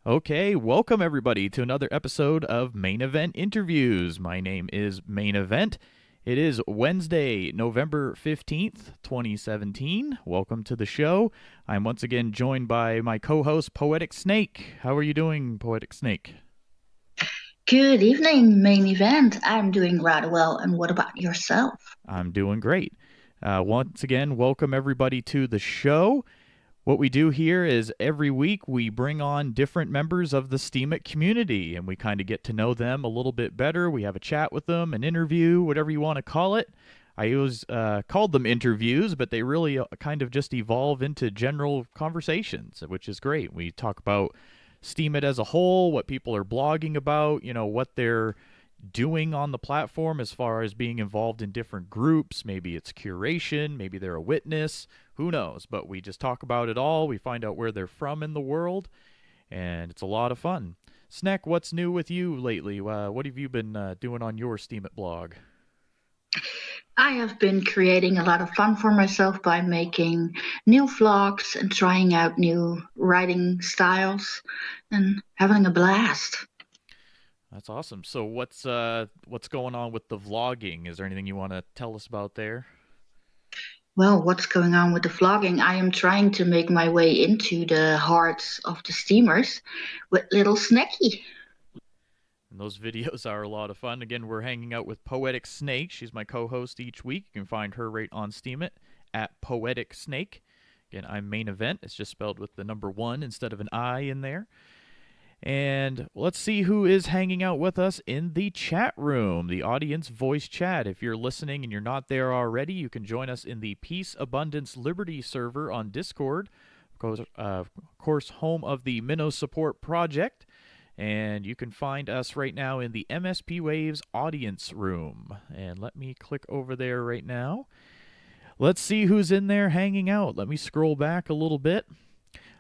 Okay, welcome everybody to another episode of Main Event Interviews. My name is Main Event. It is Wednesday, November 15th, 2017. Welcome to the show. I'm once again joined by my co host, Poetic Snake. How are you doing, Poetic Snake? Good evening, main event. I'm doing rather well, and what about yourself? I'm doing great. Once again, welcome everybody to the show. What we do here is every week we bring on different members of the Steemit community and we kind of get to know them a little bit better. We have a chat with them, an interview, whatever you want to call it. I always called them interviews, but they really kind of just evolve into general conversations, which is great. We talk about Steemit as a whole, what people are blogging about, what they're doing on the platform as far as being involved in different groups. Maybe it's curation, maybe they're a witness, who knows? But we just talk about it all. We find out where they're from in the world, and it's a lot of fun. Snack, what's new with you lately? What have you been doing on your Steemit blog? I have been creating a lot of fun for myself by making new vlogs and trying out new writing styles and having a blast. That's awesome. So what's going on with the vlogging? Is there anything you want to tell us about there? Well, what's going on with the vlogging? I am trying to make my way into the hearts of the steamers with little Snacky. And those videos are a lot of fun. Again, we're hanging out with Poetic Snake. She's my co-host each week. You can find her right on Steemit at Poetic Snake. Again, I'm Main Event. It's just spelled with the number one instead of an I in there. And let's see who is hanging out with us in the chat room, the audience voice chat. If you're listening and you're not there already, you can join us in the Peace, Abundance, Liberty server on Discord, of course, home of the Minnow Support Project. And you can find us right now in the MSP Waves audience room. And let me click over there right now. Let's see who's in there hanging out. Let me scroll back a little bit.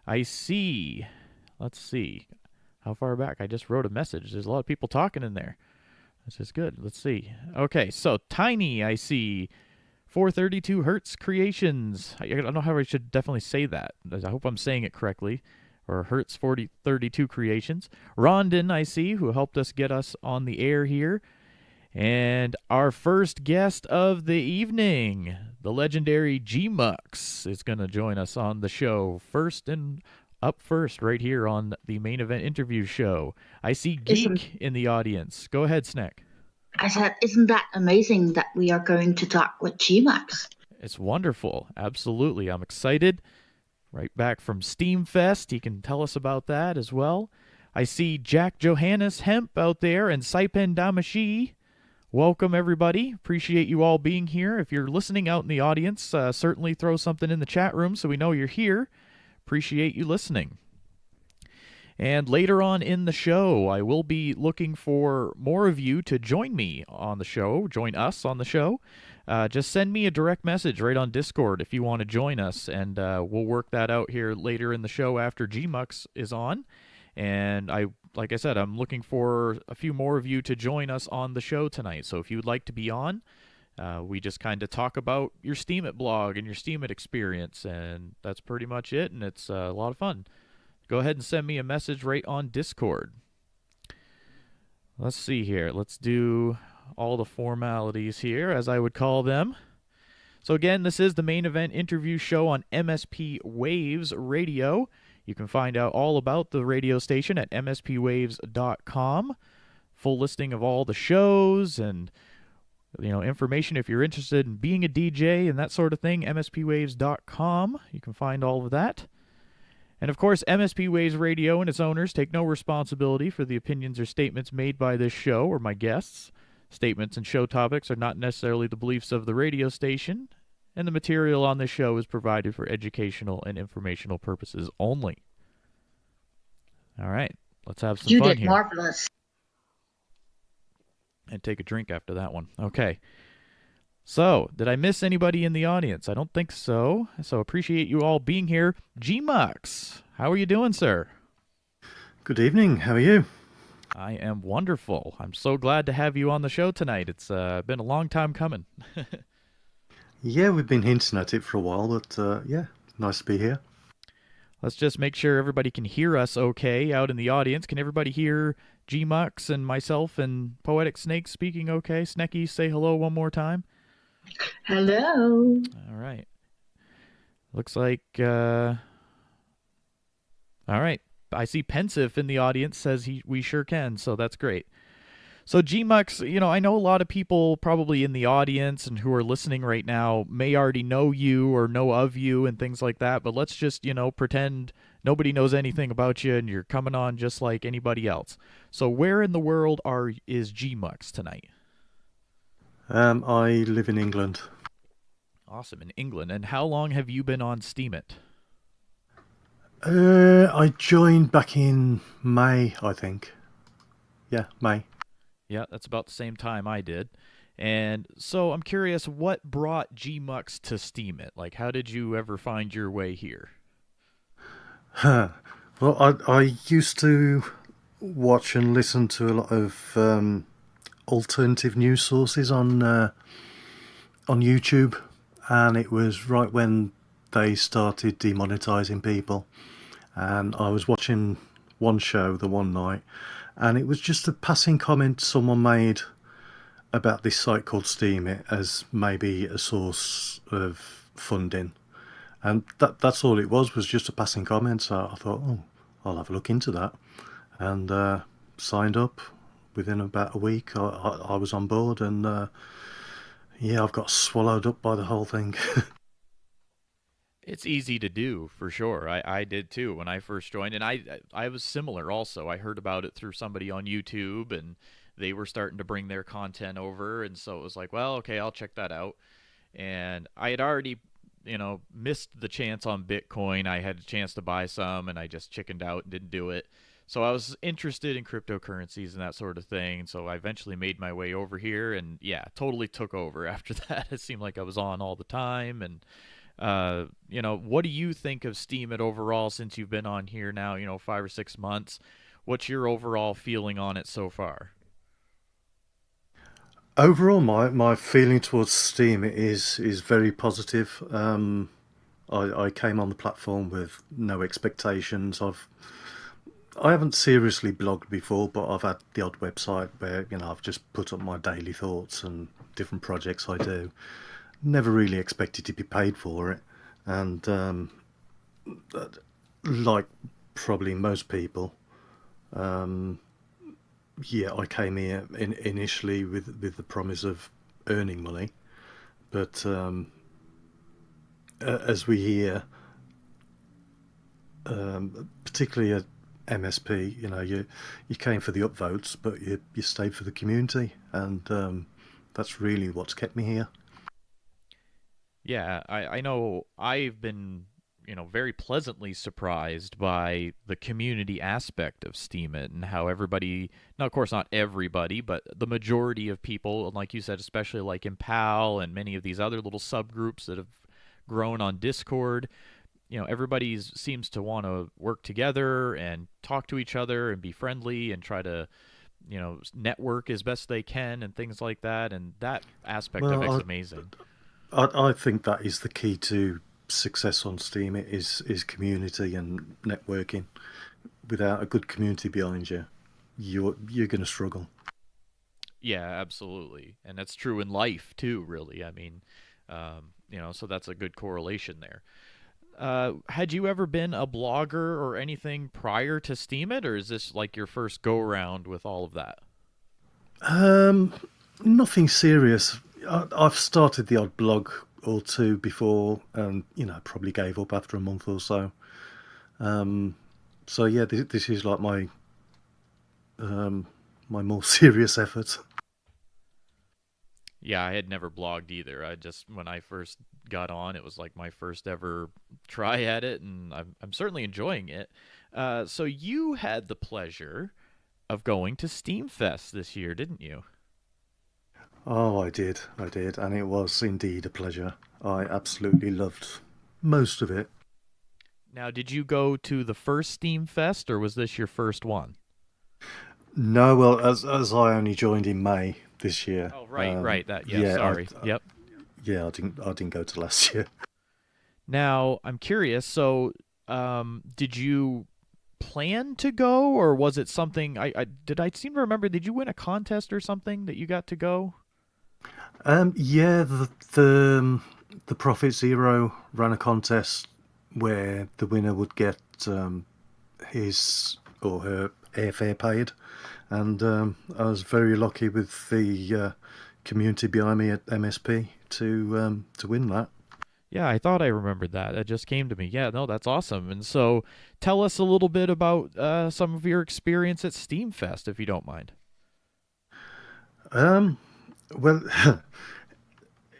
I see. Let's see. How far back? I just wrote a message. There's a lot of people talking in there. This is good. Let's see. Okay, so Tiny, I see. 432 Hertz Creations. I don't know how I should definitely say that. I hope I'm saying it correctly. Or Hertz 4032 Creations. Rondon, I see, who helped us get us on the air here. And our first guest of the evening, the legendary G-Mux, is going to join us on the show first right here on the Main Event Interview Show. I see Isn't Geek in the audience. Go ahead, Snack. I said, isn't that amazing that we are going to talk with Gmax? It's wonderful. Absolutely. I'm excited. Right back from Steam Fest. He can tell us about that as well. I see Jack Johannes Hemp out there and Saipen Damashi. Welcome, everybody. Appreciate you all being here. If you're listening out in the audience, certainly throw something in the chat room so we know you're here. Appreciate you listening. And later on in the show, I will be looking for more of you to join me on the show, join us on the show. Just send me a direct message right on Discord if you want to join us, and we'll work that out here later in the show after Gmux is on. And like I said, I'm looking for a few more of you to join us on the show tonight. So if you'd like to be on, we just kind of talk about your Steemit blog and your Steemit experience, and that's pretty much it, and it's a lot of fun. Go ahead and send me a message right on Discord. Let's see here. Let's do all the formalities here, as I would call them. So again, this is the Main Event Interview Show on MSP Waves Radio. You can find out all about the radio station at mspwaves.com. Full listing of all the shows and information if you're interested in being a DJ and that sort of thing, mspwaves.com. You can find all of that. And of course, MSP Waves Radio and its owners take no responsibility for the opinions or statements made by this show or my guests. Statements and show topics are not necessarily the beliefs of the radio station, and the material on this show is provided for educational and informational purposes only. All right, let's have some You fun did here. marvelous. And take a drink after that one. Okay. So, did I miss anybody in the audience? I don't think so. So, appreciate you all being here. Gmux, how are you doing, sir? Good evening. How are you? I am wonderful. I'm so glad to have you on the show tonight. It's been a long time coming. Yeah, we've been hinting at it for a while, but yeah, nice to be here. Let's just make sure everybody can hear us okay out in the audience. Can everybody hear Gmux and myself and Poetic Snake speaking okay? Snecky, say hello one more time. Hello. All right. Looks like, all right. I see Pensive in the audience says we sure can, so that's great. So Gmux, I know a lot of people probably in the audience and who are listening right now may already know you or know of you and things like that, but let's just, pretend nobody knows anything about you and you're coming on just like anybody else. So where in the world is Gmux tonight? I live in England. Awesome, in England. And how long have you been on Steemit? I joined back in May, I think. Yeah, May. Yeah, that's about the same time I did. And so I'm curious, what brought Gmux to Steemit? Like, how did you ever find your way here? Huh. Well, I used to watch and listen to a lot of alternative news sources on YouTube, and it was right when they started demonetizing people. And I was watching one show the one night, and it was just a passing comment someone made about this site called Steemit as maybe a source of funding, and that's all it was just a passing comment. So I thought, oh, I'll have a look into that, and signed up. Within about a week, I was on board, and yeah, I've got swallowed up by the whole thing. It's easy to do for sure. I did too when I first joined, and I was similar also. I heard about it through somebody on YouTube, and they were starting to bring their content over, and so it was like, well, okay, I'll check that out. And I had already, missed the chance on Bitcoin. I had a chance to buy some, and I just chickened out and didn't do it. So I was interested in cryptocurrencies and that sort of thing. So I eventually made my way over here, and yeah, totally took over after that. It seemed like I was on all the time, and what do you think of Steemit overall since you've been on here now, 5 or 6 months? What's your overall feeling on it so far? Overall, my feeling towards Steam is very positive. I came on the platform with no expectations. I haven't seriously blogged before, but I've had the odd website where I've just put up my daily thoughts and different projects I do. Never really expected to be paid for it, and like probably most people, yeah, I came here initially with the promise of earning money, but as we hear, particularly at MSP, you came for the upvotes, but you stayed for the community, and that's really what's kept me here. Yeah, I know I've been, very pleasantly surprised by the community aspect of Steemit and how everybody, now of course not everybody, but the majority of people, and like you said, especially like Impal and many of these other little subgroups that have grown on Discord, everybody seems to want to work together and talk to each other and be friendly and try to, network as best they can and things like that. And that aspect of it's Well, amazing. I think that is the key to success on Steam. It is community and networking. Without a good community behind you, you're going to struggle. Yeah, absolutely, and that's true in life too. Really, I mean, so that's a good correlation there. Had you ever been a blogger or anything prior to Steemit, or is this like your first go around with all of that? Um, Nothing serious. I've started the odd blog or two before, and probably gave up after a month or so. Um, so yeah, this is like my more serious effort. Yeah, I had never blogged either. I just when I first got on, it was like my first ever try at it, and I'm certainly enjoying it. So you had the pleasure of going to Steamfest this year, didn't you? Oh, I did, and it was indeed a pleasure. I absolutely loved most of it. Now, did you go to the first Steam Fest, or was this your first one? No, well, as I only joined in May this year, Oh, right. That, yeah, yeah, sorry. Yep. yeah, I didn't go to last year. Now, I'm curious. So, Did you plan to go, or was it something? I seem to remember. Did you win a contest or something that you got to go? Yeah, the Profit Zero ran a contest where the winner would get his or her airfare paid, and I was very lucky with the community behind me at MSP to win that. Yeah, I thought I remembered that. It just came to me. Yeah, no, that's awesome. And so, tell us a little bit about some of your experience at Steamfest, if you don't mind. Um, well,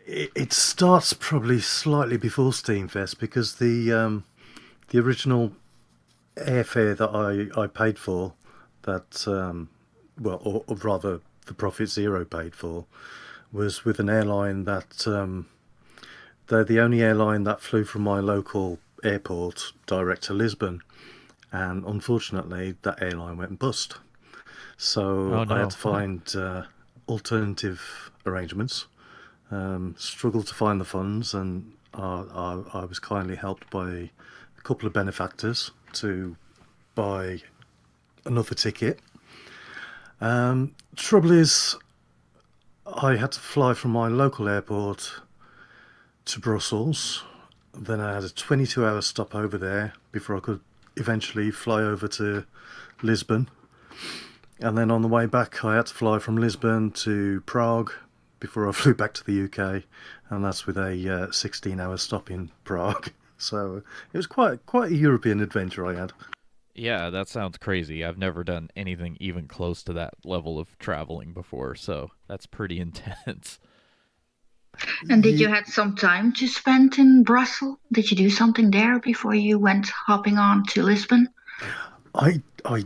it starts probably slightly before Steamfest because the original airfare that I paid for, that or rather the Profit Zero paid for, was with an airline that they're the only airline that flew from my local airport direct to Lisbon, and unfortunately that airline went bust. Oh So I had no. to find alternative arrangements. Struggled to find the funds, and I was kindly helped by a couple of benefactors to buy another ticket. Trouble is, I had to fly from my local airport to Brussels. Then I had a 22-hour stop over there before I could eventually fly over to Lisbon. And then on the way back, I had to fly from Lisbon to Prague before I flew back to the UK, and that's with a 16-hour stop in Prague. So it was quite a European adventure I had. Yeah, that sounds crazy. I've never done anything even close to that level of traveling before, so that's pretty intense. And did you Ye- had some time to spend in Brussels? Did you do something there before you went hopping on to Lisbon? I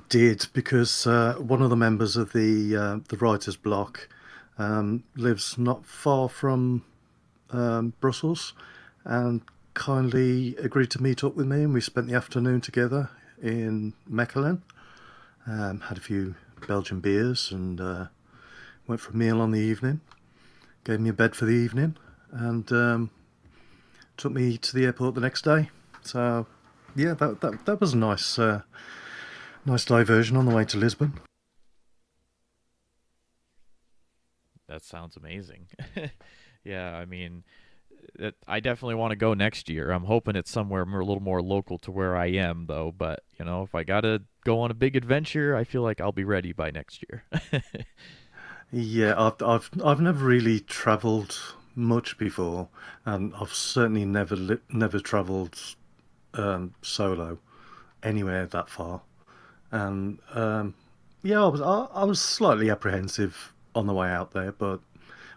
did because one of the members of the writers' block lives not far from Brussels, and kindly agreed to meet up with me, and we spent the afternoon together in Mechelen. Had a few Belgian beers and went for a meal on the evening. Gave me a bed for the evening, and took me to the airport the next day. So yeah, that was a nice diversion on the way to Lisbon. That sounds amazing. Yeah, I mean, I definitely want to go next year. I'm hoping it's somewhere a little more local to where I am, though. But if I gotta go on a big adventure, I feel like I'll be ready by next year. Yeah, I've never really travelled much before, and I've certainly never travelled solo anywhere that far. And yeah, I was slightly apprehensive on the way out there, but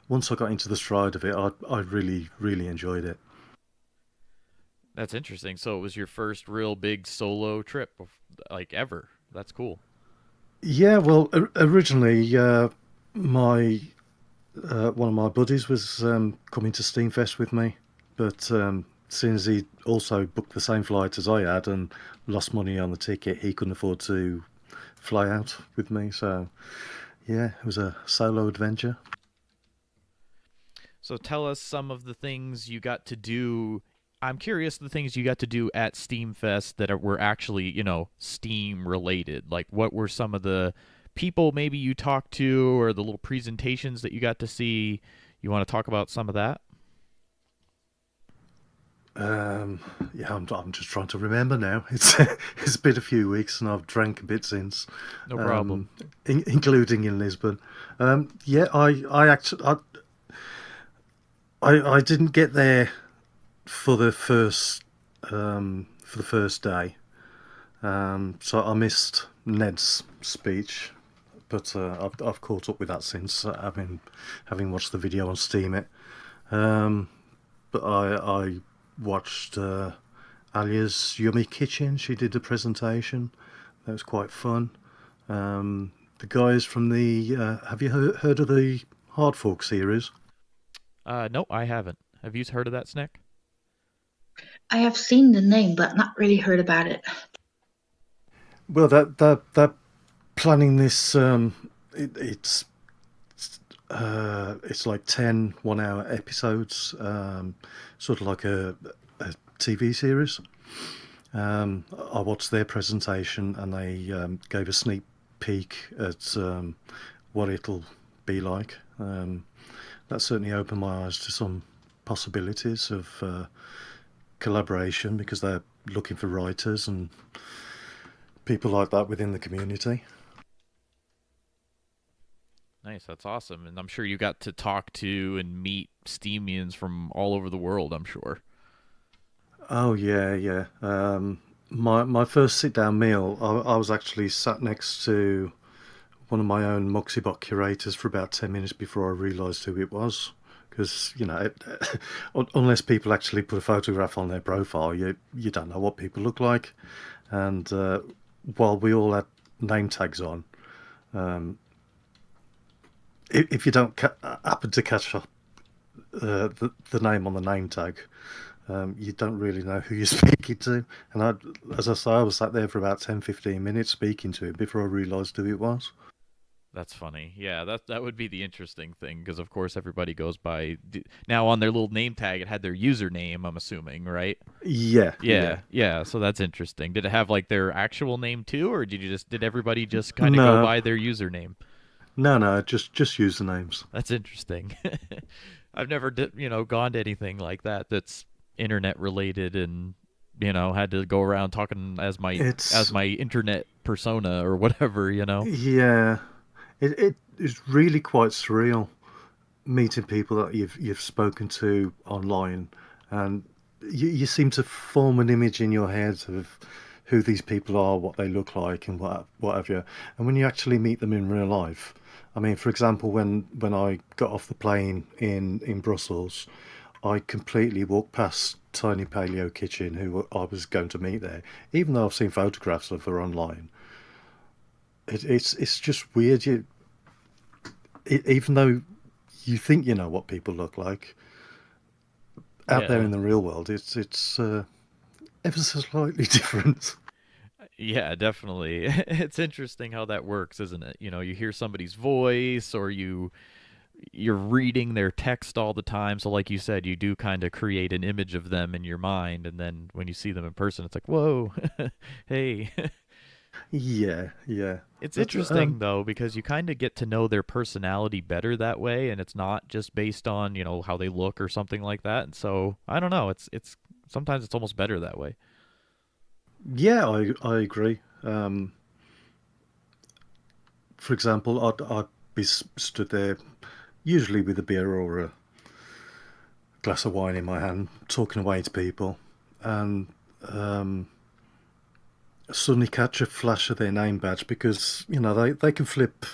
once I got into the stride of it, I really enjoyed it. That's interesting. So it was your first real big solo trip, like ever. That's cool. Yeah, well, originally my one of my buddies was coming to Steamfest with me, but seeing as he also booked the same flight as I had and lost money on the ticket, he couldn't afford to fly out with me. So yeah, it was a solo adventure. So tell us some of the things you got to do. I'm curious the things you got to do at Steamfest that were actually, Steam related. Like what were some of the people maybe you talked to or the little presentations that you got to see? You want to talk about some of that? Um, yeah, I'm just trying to remember now. It's been a few weeks and I've drank a bit since, No problem. um, including in Lisbon. Yeah, I actually I didn't get there for the first day, so I missed Ned's speech, but I've caught up with that since having watched the video on Steemit. Um, but I watched Alia's Yummy Kitchen. She did a presentation. That was quite fun. The guys from the have you heard of the Hard Fork series? No, I haven't. Have you heard of that snack? I have seen the name, but not really heard about it. Well, that planning this. It's like 10 1 hour episodes, sort of like a TV series. I watched their presentation, and they gave a sneak peek at what it'll be like. That certainly opened my eyes to some possibilities of collaboration, because they're looking for writers and people like that within the community. Nice, that's awesome. And I'm sure you got to talk to and meet Steemians from all over the world, I'm sure. Oh yeah, yeah. My first sit down meal, I was actually sat next to one of my own Moxibot curators for about 10 minutes before I realised who it was. Because unless people actually put a photograph on their profile, you don't know what people look like. And while we all had name tags on, if you don't happen to catch up the name on the name tag, you don't really know who you're speaking to. And as I say, I was sat there for about 10-15 minutes speaking to him before I realised who it was. That's funny. Yeah, that would be the interesting thing because of course everybody goes by now on their little name tag it had their username, I'm assuming, right? Yeah, yeah. Yeah, yeah, so that's interesting. Did it have like their actual name too or did everybody just kind of go No, by their username? no, just usernames. That's interesting. I've never gone to anything like that that's internet related and had to go around talking as It's my internet persona or whatever. Yeah, it is really quite surreal meeting people that you've spoken to online, and you seem to form an image in your head of who these people are, what they look like, and what have you. And when you actually meet them in real life, I mean, for example, when I got off the plane in Brussels, I completely walked past Tiny Paleo Kitchen, who I was going to meet there, even though I've seen photographs of her online. It's just weird. Even though you think you know what people look like, out there Yeah. in the real world, it's ever so slightly different. Yeah, definitely. It's interesting how that works, isn't it? You hear somebody's voice or you're reading their text all the time, so like you said, you do kind of create an image of them in your mind and then when you see them in person it's like, "Whoa." Hey. Yeah, yeah. It's But interesting though because you kind of get to know their personality better that way and it's not just based on, how they look or something like that. And so, I don't know, it's sometimes it's almost better that way. yeah, I agree. For example, I'd be stood there, usually with a beer or a glass of wine in my hand, talking away to people, and suddenly catch a flash of their name badge, because they can flip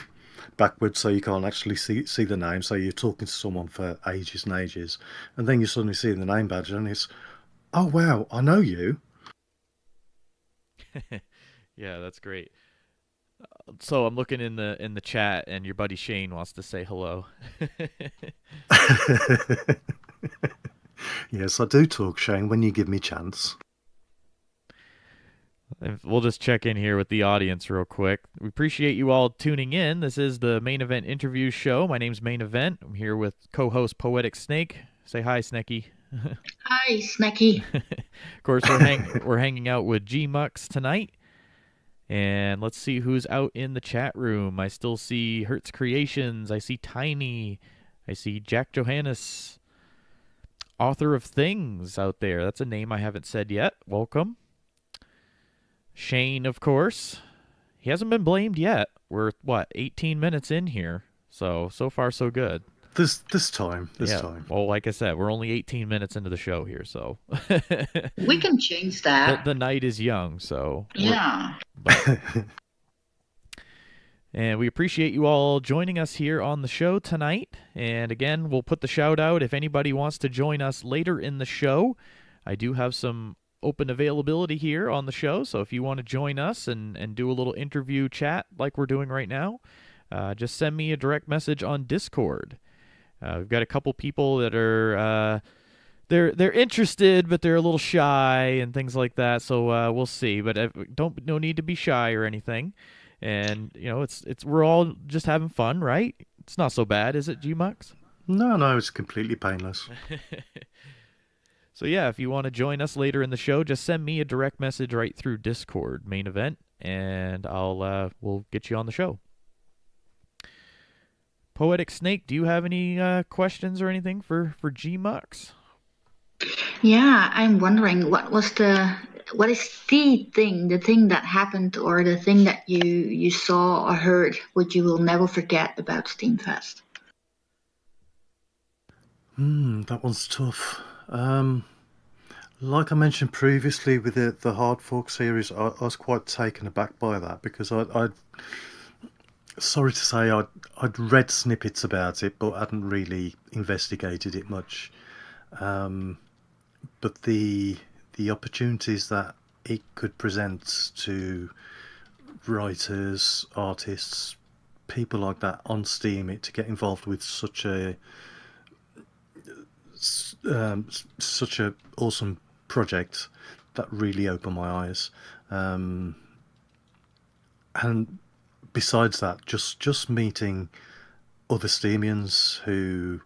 backwards so you can't actually see the name. So you're talking to someone for ages and ages, and then you suddenly see the name badge, and it's, oh wow, I know you. Yeah, that's great. So I'm looking in the chat and your buddy Shane wants to say hello. Yes, I do talk, Shane, when you give me chance. And we'll just check in here with the audience real quick. We appreciate you all tuning in. This is the Main Event Interview Show. My name's Main Event. I'm here with co-host Poetic Snake. Say hi, Snecky. Hi, Snacky. Of course, we're hanging out with G Mux tonight, and let's see who's out in the chat room. I still see Hertz Creations. I see Tiny. I see Jack Johannes, author of Things, out there. That's a name I haven't said yet. Welcome. Shane, of course. He hasn't been blamed yet. We're 18 minutes in here. So far so good. This Yeah. time. Well, like I said, we're only 18 minutes into the show here, so We can change that. the night is young, so Yeah. and we appreciate you all joining us here on the show tonight. And again, we'll put the shout out if anybody wants to join us later in the show. I do have some open availability here on the show, so if you want to join us and do a little interview chat like we're doing right now, just send me a direct message on Discord. We've got a couple people that are they're interested, but they're a little shy and things like that. So we'll see. But no need to be shy or anything. And it's we're all just having fun, right? It's not so bad, is it, Gmux? No, it's completely painless. So yeah, if you want to join us later in the show, just send me a direct message right through Discord main event, and we'll get you on the show. Poetic Snake, do you have any questions or anything for Gmux? Yeah, I'm wondering what is the thing that happened, or the thing that you saw or heard, which you will never forget about Steamfest? That one's tough. Like I mentioned previously with the Hard Fork series, I was quite taken aback by that because I'd sorry to say I'd read snippets about it, but hadn't really investigated it much. But the opportunities that it could present to writers, artists, people like that on Steemit to get involved with such a awesome project, that really opened my eyes. And besides that, just meeting other Steemians who,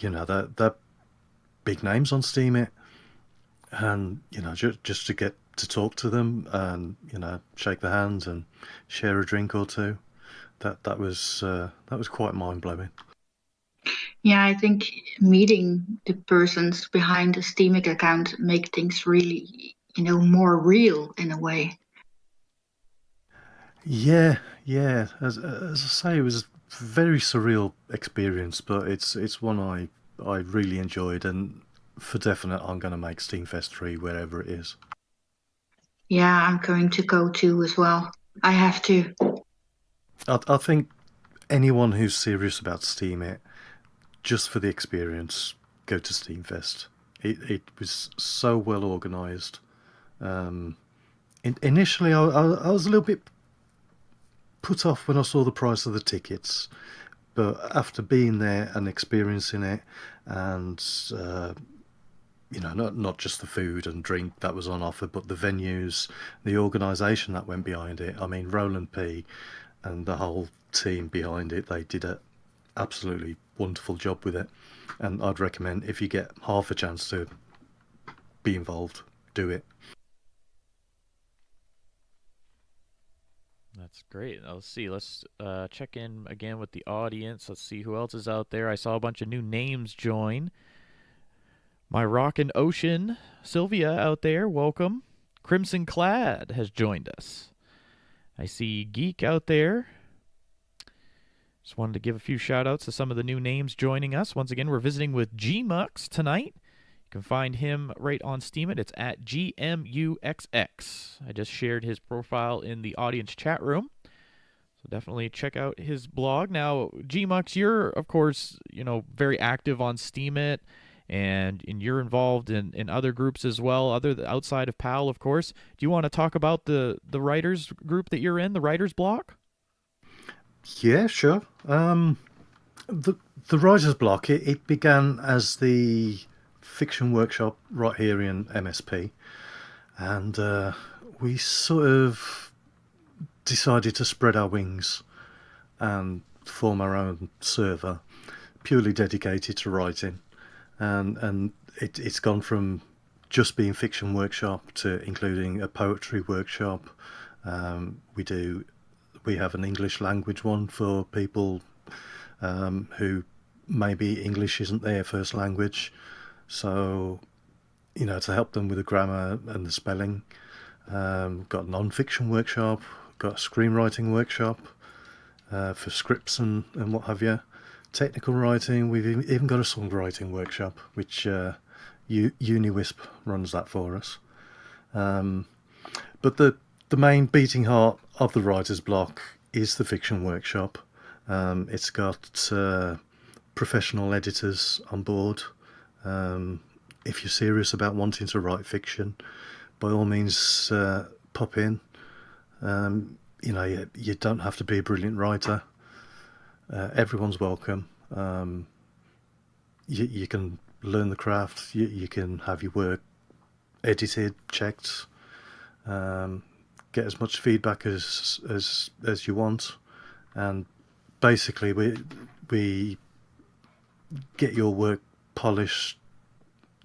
they're big names on Steemit, and just to get to talk to them and shake their hands and share a drink or two, that was quite mind blowing. Yeah, I think meeting the persons behind the Steemic account make things really, more real in a way. Yeah, yeah. As I say, it was a very surreal experience, but it's one I really enjoyed, and for definite, I'm going to make Steamfest 3 wherever it is. Yeah, I'm going to go too as well. I have to. I think anyone who's serious about Steemit, just for the experience, go to Steamfest. It was so well organised. Initially, I was a little bit put off when I saw the price of the tickets, but after being there and experiencing it, and not just the food and drink that was on offer, but the venues, the organisation that went behind it. I mean, Roland P and the whole team behind it, they did an absolutely wonderful job with it. And I'd recommend, if you get half a chance to be involved, do it. That's great. Let's see. Let's check in again with the audience. Let's see who else is out there. I saw a bunch of new names join. My Rockin' Ocean, Sylvia out there, welcome. Crimson Clad has joined us. I see Geek out there. Just wanted to give a few shout outs to some of the new names joining us. Once again, we're visiting with Gmux tonight. You can find him right on Steemit. It's at GMUXX. I just shared his profile in the audience chat room. So definitely check out his blog. Now, Gmux, you're, of course, very active on Steemit, and you're involved in other groups as well, outside of PAL, of course. Do you want to talk about the writers group that you're in, the writers block? Yeah, sure. The writers block, it began as the fiction workshop right here in MSP, and we sort of decided to spread our wings and form our own server purely dedicated to writing, and it's gone from just being fiction workshop to including a poetry workshop. We have an English language one for people who maybe English isn't their first language, so to help them with the grammar and the spelling. Got a non-fiction workshop, got a screenwriting workshop for scripts and what have you. Technical writing, we've even got a songwriting workshop, which UniWisp runs that for us. But the main beating heart of the writer's block is the fiction workshop. It's got professional editors on board. If you're serious about wanting to write fiction, by all means pop in. You don't have to be a brilliant writer. Everyone's welcome. You can learn the craft. You can have your work edited, checked, get as much feedback as you want, and basically we get your work polished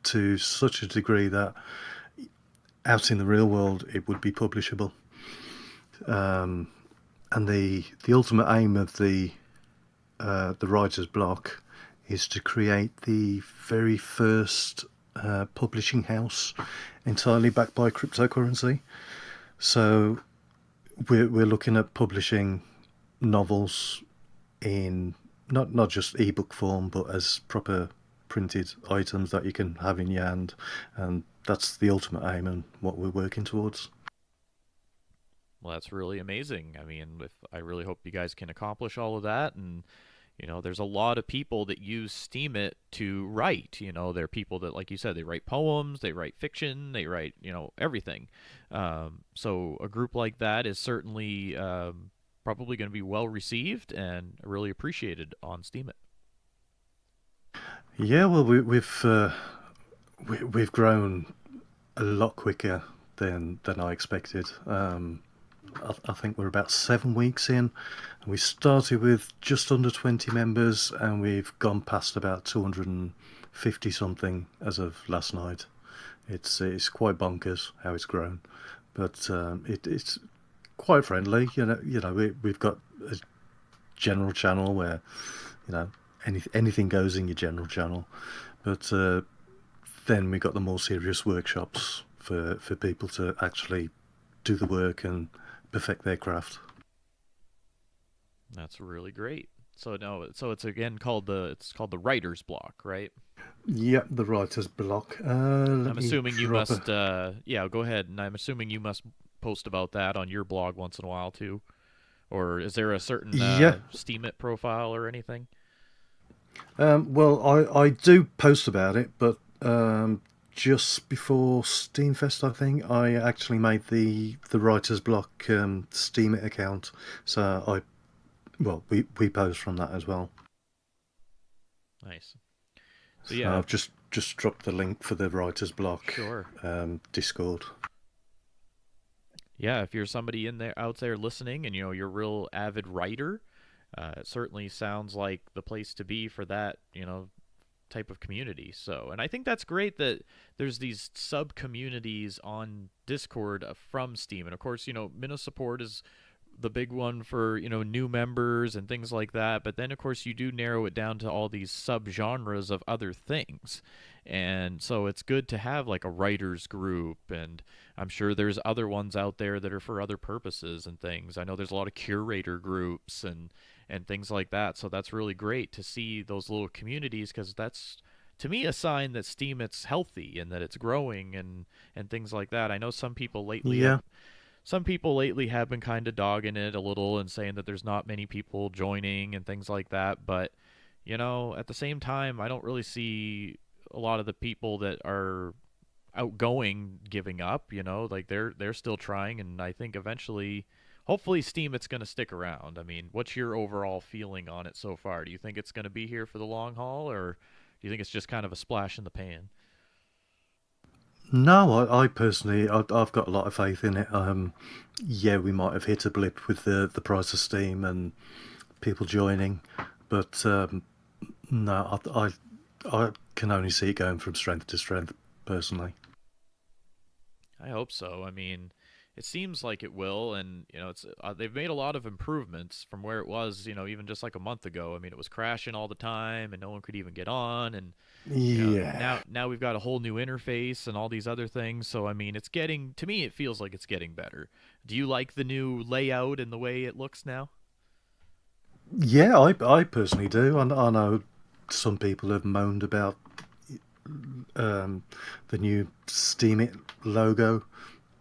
to such a degree that out in the real world it would be publishable. And the ultimate aim of the writer's block is to create the very first publishing house entirely backed by cryptocurrency. So we're looking at publishing novels in not just ebook form, but as proper printed items that you can have in your hand, and that's the ultimate aim and what we're working towards. Well, that's really amazing. I mean, I really hope you guys can accomplish all of that. And there's a lot of people that use Steemit to write. There are people that, like you said, they write poems, they write fiction, they write everything. So a group like that is certainly probably going to be well received and really appreciated on Steemit. Yeah, well, we've grown a lot quicker than I expected. I think we're about 7 weeks in. We started with just under 20 members, and we've gone past about 250 something as of last night. It's quite bonkers how it's grown, but it's quite friendly. We've got a general channel where anything goes in your general channel, but then we got the more serious workshops for people to actually do the work and perfect their craft. That's really great. So no, so it's again called the writer's block, right? Yep, the writer's block. I'm assuming you must yeah, go ahead. And I'm assuming you must post about that on your blog once in a while too. Or is there a certain Yeah. Steemit profile or anything? Well, I do post about it, but just before Steamfest, I think I actually made the writer's block Steemit account. So we post from that as well. Nice. So So yeah, I've just dropped the link for the writer's block sure. Discord. Yeah, if you're somebody in there out there listening and you're a real avid writer, it certainly sounds like the place to be for that, type of community. So, and I think that's great that there's these sub communities on Discord from Steam. And of course, Minnow support is the big one for new members and things like that, but then of course you do narrow it down to all these subgenres of other things. And so it's good to have like a writers group, and I'm sure there's other ones out there that are for other purposes and things. I know there's a lot of curator groups and things like that, so that's really great to see those little communities, because that's to me a sign that Steemit's healthy and that it's growing and things like that. I know Yeah. some people lately have been kind of dogging it a little and saying that there's not many people joining and things like that. But, at the same time, I don't really see a lot of the people that are outgoing giving up. Like they're still trying, and I think eventually, hopefully, Steam it's going to stick around. I mean, what's your overall feeling on it so far? Do you think it's going to be here for the long haul, or do you think it's just kind of a splash in the pan? No, I personally, I've got a lot of faith in it. Yeah, we might have hit a blip with the price of Steam and people joining, but no, I can only see it going from strength to strength, personally. I hope so. I mean, it seems like it will, and it's they've made a lot of improvements from where it was, even just like a month ago. I mean, it was crashing all the time, and no one could even get on, and Yeah. now we've got a whole new interface and all these other things. So I mean, it's getting to me, it feels like it's getting better. Do you like the new layout and the way it looks now? Yeah, I personally do. I know some people have moaned about the new Steemit logo.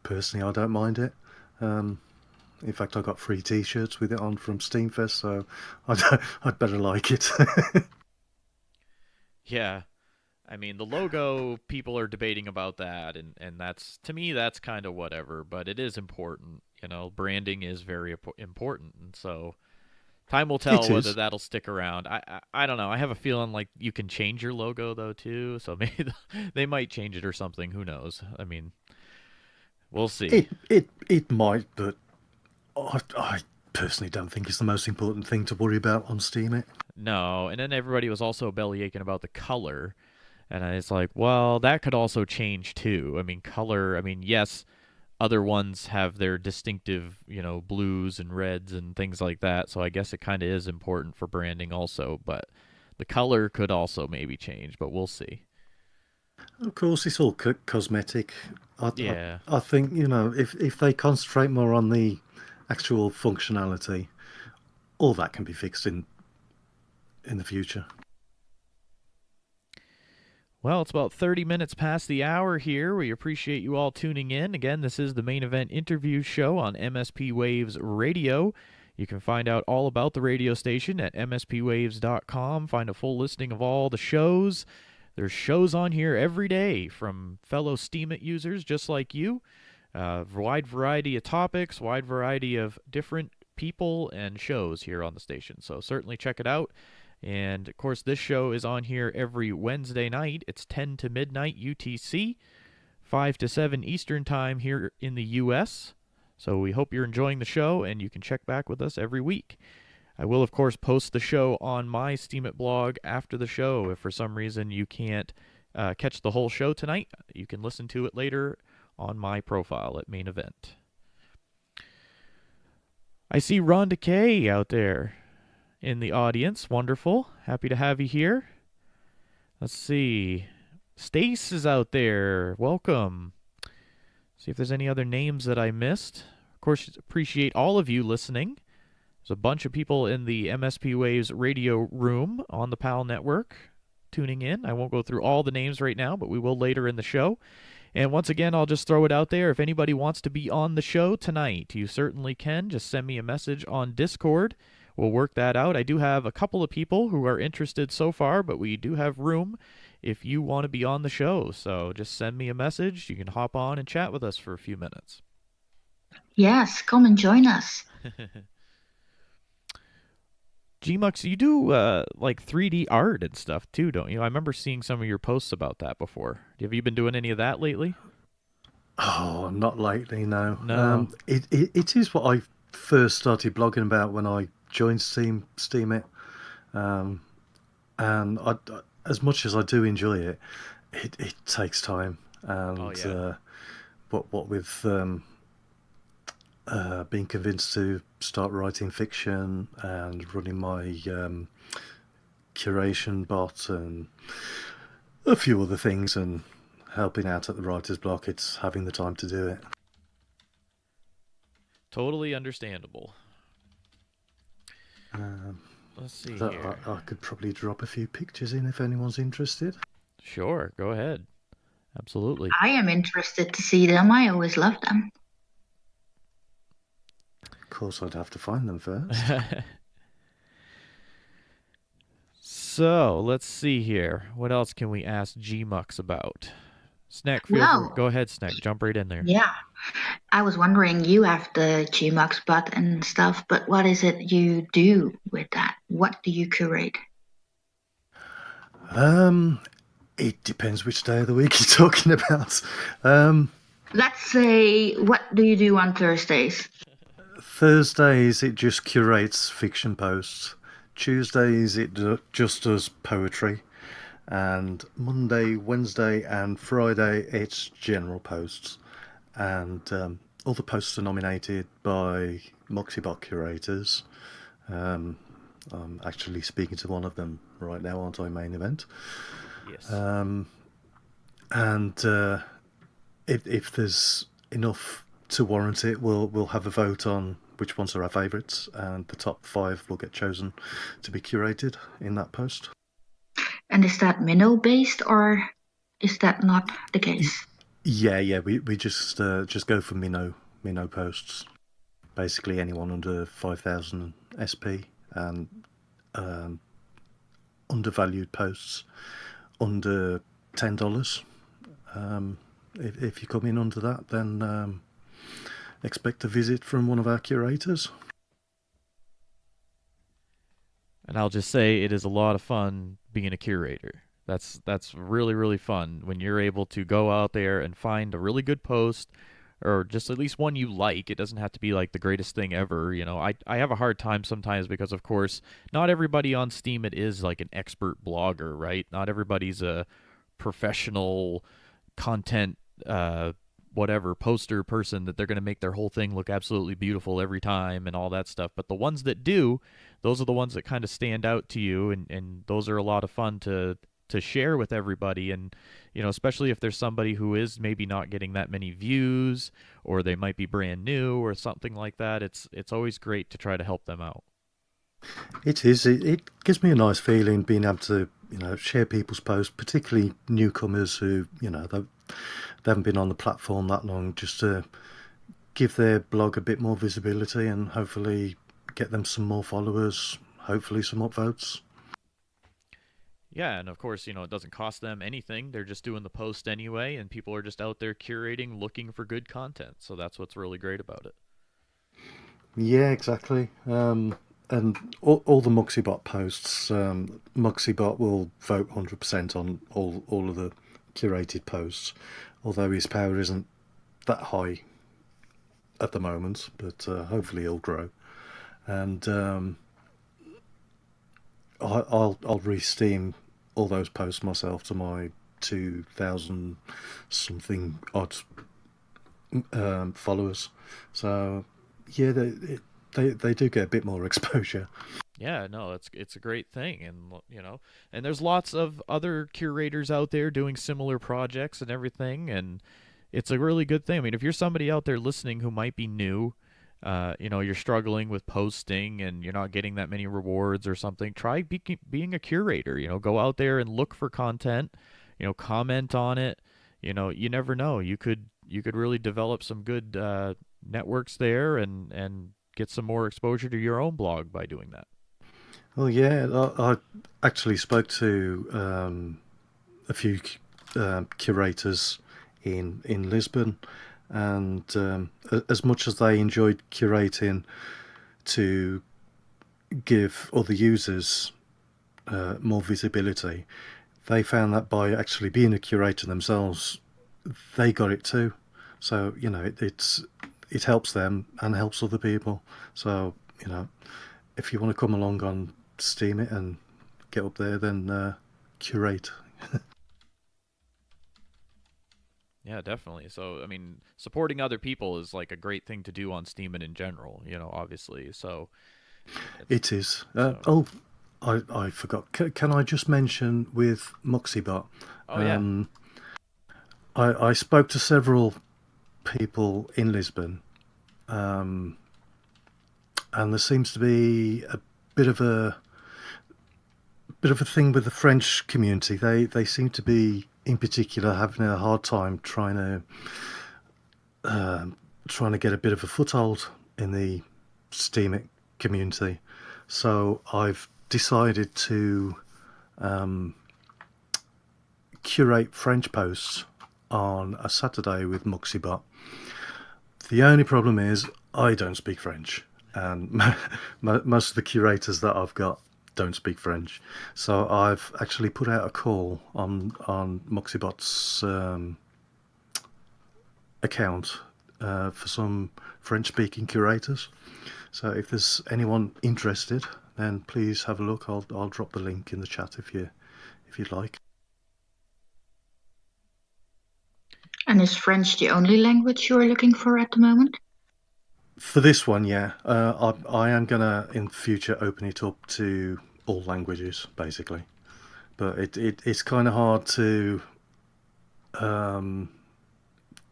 Personally, I don't mind it. Um, in fact, I got free T-shirts with it on from Steamfest, so I'd better like it. Yeah, I mean, the logo, people are debating about that, and that's, to me, that's kind of whatever, but it is important. Branding is very important, and so time will tell It whether is. that'll stick around. I don't know. I have a feeling like you can change your logo though too, so maybe they might change it or something. Who knows? I mean, we'll see. It might, but I personally don't think it's the most important thing to worry about on Steemit. No, and then everybody was also belly aching about the color. And it's like, well, that could also change too. I mean, color, I mean, yes, other ones have their distinctive, blues and reds and things like that. So I guess it kind of is important for branding also, but the color could also maybe change, but we'll see. Of course, it's all cosmetic. Yeah. I think, if they concentrate more on the actual functionality, all that can be fixed in the future. Well, it's about 30 minutes past the hour here. We appreciate you all tuning in. Again, this is the main event interview show on MSP Waves Radio. You can find out all about the radio station at mspwaves.com. Find a full listing of all the shows. There's shows on here every day from fellow Steemit users just like you. Wide variety of topics, wide variety of different people and shows here on the station. So certainly check it out. And of course, this show is on here every Wednesday night. It's 10 to midnight UTC, 5 to 7 Eastern Time here in the U.S. So we hope you're enjoying the show, and you can check back with us every week. I will, of course, post the show on my Steemit blog after the show. If for some reason you can't catch the whole show tonight, you can listen to it later on my profile at Main Event. I see Rhonda Kay out there in the audience. Wonderful. Happy to have you here. Let's see. Stace is out there. Welcome. See if there's any other names that I missed. Of course, appreciate all of you listening. There's a bunch of people in the MSP Waves radio room on the PAL network tuning in. I won't go through all the names right now, but we will later in the show. And once again, I'll just throw it out there. If anybody wants to be on the show tonight, you certainly can. Just send me a message on Discord. We'll work that out. I do have a couple of people who are interested so far, but we do have room if you want to be on the show. So just send me a message. You can hop on and chat with us for a few minutes. Yes, come and join us. Gmux, you do like 3D art and stuff too, don't you? I remember seeing some of your posts about that before. Have you been doing any of that lately? Oh, not lately, no. No. It is what I first started blogging about when I joined Steemit. And as much as I do enjoy it, it takes time. And Oh, yeah. what with being convinced to start writing fiction and running my curation bot and a few other things and helping out at the writer's block, it's having the time to do it. Totally understandable. Let's see So here. I could probably drop a few pictures in if anyone's interested. Sure, go ahead. Absolutely. I am interested to see them. I always love them. Of course, I'd have to find them first. So, let's see here. What else can we ask Gmux about? Snack, Well, go ahead, Snack. Jump right in there. yeah. I was wondering, you have the Gmux bot and stuff, but what is it you do with that? What do you curate? It depends which day of the week you're talking about. Let's say, what do you do on Thursdays? Thursdays, it just curates fiction posts. Tuesdays, it just does poetry. And Monday, Wednesday, and Friday, it's general posts. And all the posts are nominated by Moxiebot curators. I'm actually speaking to one of them right now, aren't I, Main Event? Yes. And if there's enough to warrant it, we'll have a vote on which ones are our favourites, and the top 5 will get chosen to be curated in that post. And is that minnow based, or is that not the case? Yeah, we just go for minnow posts. Basically, anyone under 5,000 SP and undervalued posts under $10. If you come in under that, then expect a visit from one of our curators. And I'll just say it is a lot of fun being a curator. That's really, really fun when you're able to go out there and find a really good post, or just at least one you like. It doesn't have to be like the greatest thing ever. I have a hard time sometimes because, of course, not everybody on Steem is like an expert blogger, right? Not everybody's a professional content, whatever poster person that they're going to make their whole thing look absolutely beautiful every time and all that stuff. But the ones that do, those are the ones that kind of stand out to you, and those are a lot of fun to share with everybody. And especially if there's somebody who is maybe not getting that many views, or they might be brand new or something like that, it's always great to try to help them out. It is. It gives me a nice feeling being able to, share people's posts, particularly newcomers who, they haven't been on the platform that long, just to give their blog a bit more visibility and hopefully get them some more followers, hopefully some upvotes. Yeah, and of course, it doesn't cost them anything. They're just doing the post anyway, and people are just out there curating, looking for good content. So that's what's really great about it. Yeah, exactly. And all the Muxibot posts, Muxibot will vote 100% on all of the curated posts, although his power isn't that high at the moment, but hopefully he'll grow. And I'll re-steam all those posts myself to my 2,000 something odd followers. So yeah, they do get a bit more exposure. Yeah, no, it's a great thing, and and there's lots of other curators out there doing similar projects and everything, and it's a really good thing. I mean, if you're somebody out there listening who might be new, you're struggling with posting and you're not getting that many rewards or something, try being a curator. Go out there and look for content, comment on it. You never know. You could really develop some good networks there, and get some more exposure to your own blog by doing that. Well, yeah, I actually spoke to a few curators in Lisbon, and as much as they enjoyed curating to give other users more visibility, they found that by actually being a curator themselves, they got it too. So it helps them and helps other people. So if you want to come along on Steemit and get up there, then curate. Yeah, definitely. So, I mean, supporting other people is like a great thing to do on Steam and in general, obviously. So, It is. so. I forgot. Can I just mention with Muxibot? Oh yeah. Um, I spoke to several people in Lisbon, um, and there seems to be a bit of a thing with the French community. They seem to be, in particular, having a hard time trying to get a bit of a foothold in the Steemit community. So I've decided to curate French posts on a Saturday with Muxibot. The only problem is I don't speak French, and most of the curators that I've got don't speak French. So I've actually put out a call on Muxibot's account for some French-speaking curators. So if there's anyone interested, then please have a look. I'll drop the link in the chat if you'd like. And is French the only language you are looking for at the moment? For this one, yeah, I am gonna in future open it up to all languages basically, but it's kind of hard to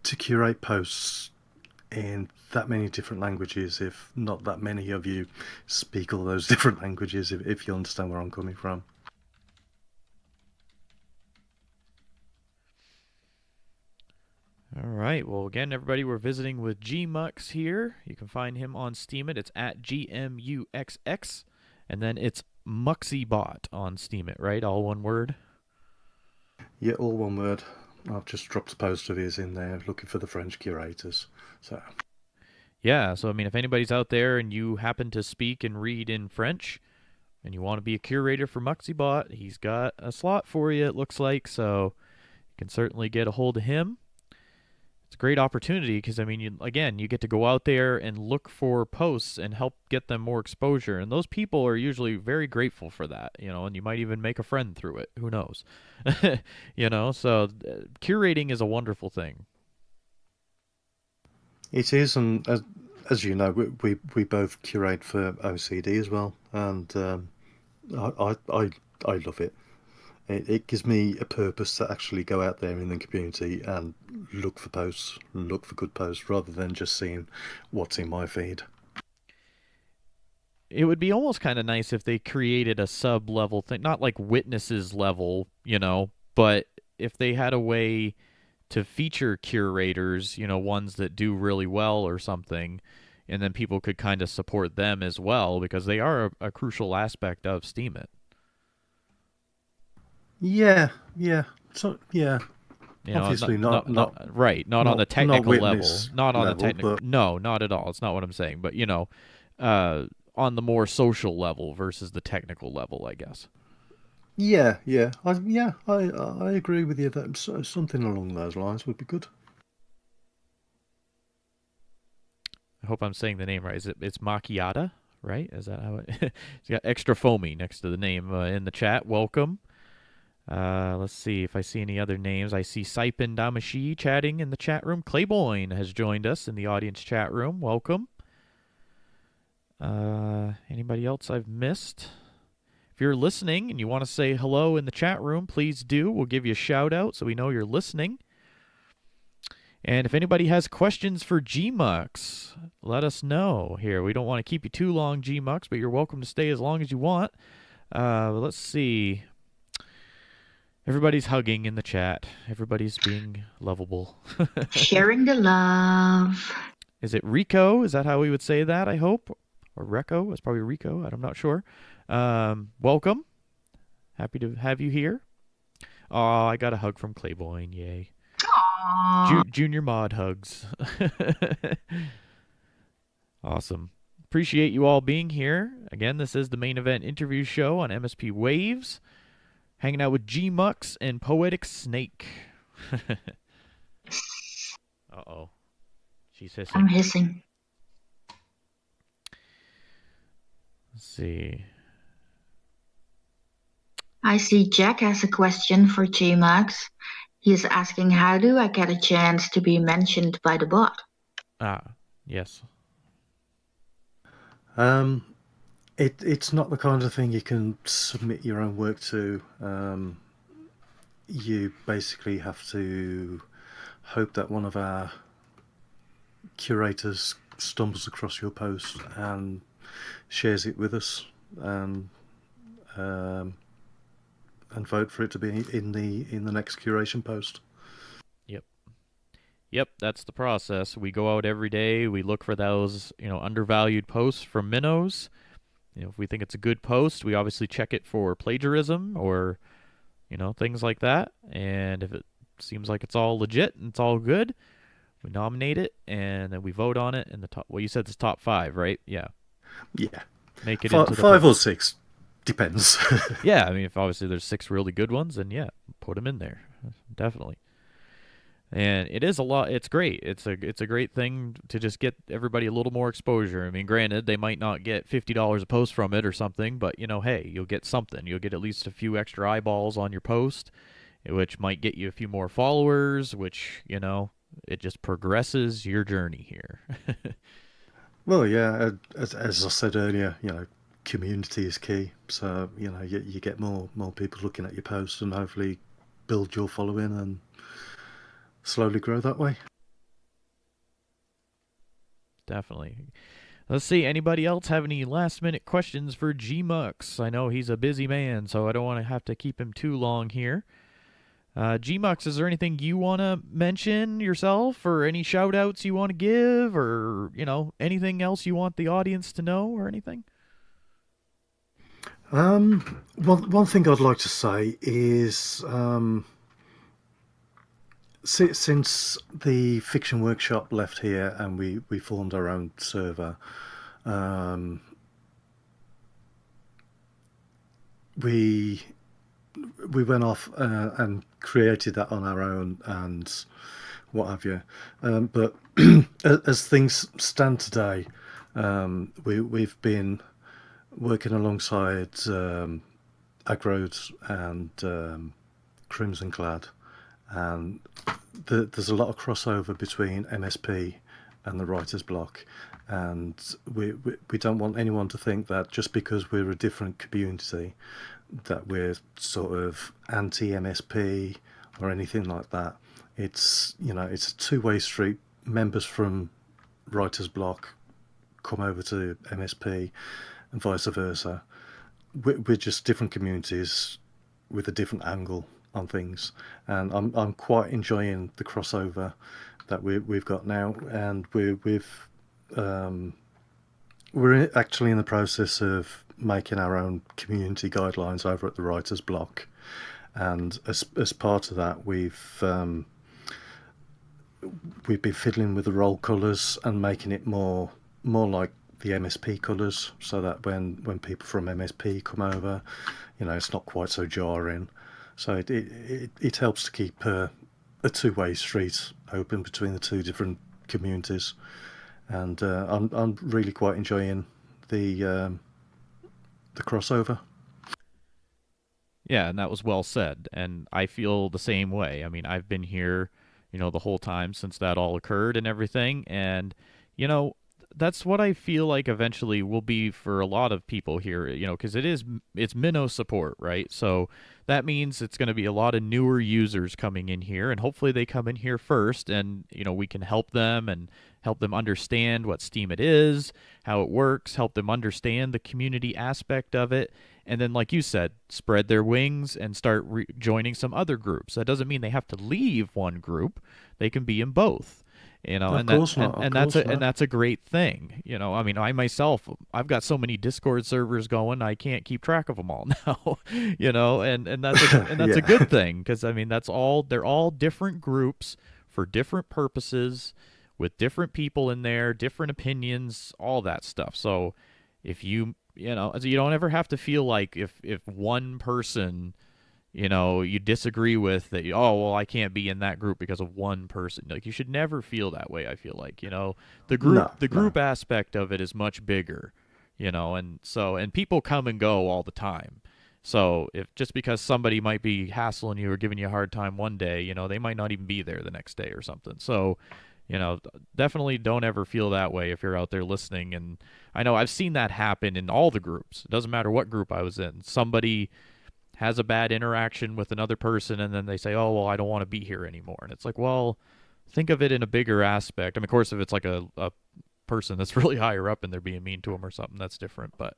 curate posts in that many different languages if not that many of you speak all those different languages, if you understand where I'm coming from. All right. Well, again, everybody, we're visiting with Gmux here. You can find him on Steemit. It's at GMUXX, and then it's Muxibot on Steemit, right? All one word. Yeah, all one word. I've just dropped a post of his in there looking for the French curators. So Yeah. So, I mean, if anybody's out there and you happen to speak and read in French, and you want to be a curator for Muxibot, he's got a slot for you, it looks like. So you can certainly get a hold of him. It's a great opportunity because I mean, you get to go out there and look for posts and help get them more exposure, and those people are usually very grateful for that, and you might even make a friend through it. Who knows? So curating is a wonderful thing. It is, and as you know, we both curate for OCD as well, and I love it. It gives me a purpose to actually go out there in the community and look for posts, look for good posts, rather than just seeing what's in my feed. It would be almost kind of nice if they created a sub level thing, not like witnesses level, but if they had a way to feature curators, ones that do really well or something, and then people could kind of support them as well because they are a crucial aspect of Steemit. Yeah, yeah. So yeah, obviously not not right, not on the not technical level, witness not on the level, technical. but No, not at all. It's not what I'm saying, but uh, on the more social level versus the technical level, I guess. I agree with you that something along those lines would be good. I hope I'm saying the name right. It's macchiata, right? Is that how it? It's got extra foamy next to the name in the chat. Welcome. Let's see if I see any other names. I see Saipan Damashi chatting in the chat room. Clayboyne has joined us in the audience chat room. Welcome. Anybody else I've missed? If you're listening and you want to say hello in the chat room, please do. We'll give you a shout out so we know you're listening. And if anybody has questions for Gmux, let us know here. We don't want to keep you too long, Gmux, but you're welcome to stay as long as you want. Let's see. Everybody's hugging in the chat. Everybody's being lovable. Sharing the love. Is it Rico? Is that how we would say that, I hope? Or Reco? It's probably Rico. I'm not sure. Welcome. Happy to have you here. Oh, I got a hug from Clayboyne. Yay. Junior mod hugs. Awesome. Appreciate you all being here. Again, this is the main event interview show on MSP Waves. Hanging out with Gmux and Poetic Snake. Uh-oh. She's hissing. I'm hissing. Let's see. I see Jack has a question for Gmax. He is asking, how do I get a chance to be mentioned by the bot? Yes. It's not the kind of thing you can submit your own work to. You basically have to hope that one of our curators stumbles across your post and shares it with us, and vote for it to be in the next curation post. Yep, that's the process. We go out every day. We look for those, undervalued posts from minnows. If we think it's a good post, we obviously check it for plagiarism or, things like that. And if it seems like it's all legit and it's all good, we nominate it and then we vote on it in the top. Well, you said it's top 5, right? Yeah. Yeah. Make it into the 5 or 6, depends. Yeah, I mean, if obviously there's 6 really good ones, then yeah, put them in there, definitely. And it is a lot. It's great. It's a great thing to just get everybody a little more exposure. I mean, granted, they might not get $50 a post from it or something, but hey, you'll get something. You'll get at least a few extra eyeballs on your post, which might get you a few more followers. Which it just progresses your journey here. Well, yeah, as I said earlier, community is key. So you get more people looking at your posts and hopefully build your following and slowly grow that way. Definitely. Let's see. Anybody else have any last minute questions for Gmux? I know he's a busy man, so I don't want to have to keep him too long here. Gmux, is there anything you want to mention yourself, or any shout outs you want to give, or anything else you want the audience to know, or anything? One thing I'd like to say is since the Fiction Workshop left here and we formed our own server, we went off and created that on our own, and what have you. But as things stand today, we've been working alongside Agroad and Crimson Clad, and there's a lot of crossover between MSP and the writer's block, and we don't want anyone to think that just because we're a different community that we're sort of anti-MSP or anything like that. It's, you know, it's a two-way street. Members from writer's block come over to MSP and vice versa. We're just different communities with a different angle on things, and I'm quite enjoying the crossover that we've got now, and we're actually in the process of making our own community guidelines over at the writers block, and as part of that we've been fiddling with the roll colours and making it more like the MSP colours, so that when people from MSP come over, you know, it's not quite so jarring. So it helps to keep a two-way street open between the two different communities, and I'm really quite enjoying the crossover. Yeah, and that was well said. And I feel the same way. I mean, I've been here, the whole time since that all occurred and everything. And, you know, that's what I feel like eventually will be for a lot of people here, because it's minnow support, right? So that means it's going to be a lot of newer users coming in here, and hopefully they come in here first, and we can help them and help them understand what Steemit is, how it works, help them understand the community aspect of it, and then, like you said, spread their wings and start joining some other groups. That doesn't mean they have to leave one group; they can be in both. Of course not. Of course not. And that's a great thing. I mean, I myself, I've got so many Discord servers going, I can't keep track of them all now. And that's a Yeah. good thing, because I mean, they're all different groups for different purposes, with different people in there, different opinions, all that stuff. So if you don't ever have to feel like if one person you disagree with, that, oh well, I can't be in that group because of one person. Like, you should never feel that way. I feel like, the group No, the no. group aspect of it is much bigger, and people come and go all the time. So if just because somebody might be hassling you or giving you a hard time one day, they might not even be there the next day or something. So definitely don't ever feel that way if you're out there listening. And I know I've seen that happen in all the groups. It doesn't matter what group I was in. Somebody has a bad interaction with another person, and then they say, oh well, I don't want to be here anymore. And it's like, well, think of it in a bigger aspect. I mean, of course, if it's like a person that's really higher up and they're being mean to them or something, that's different. But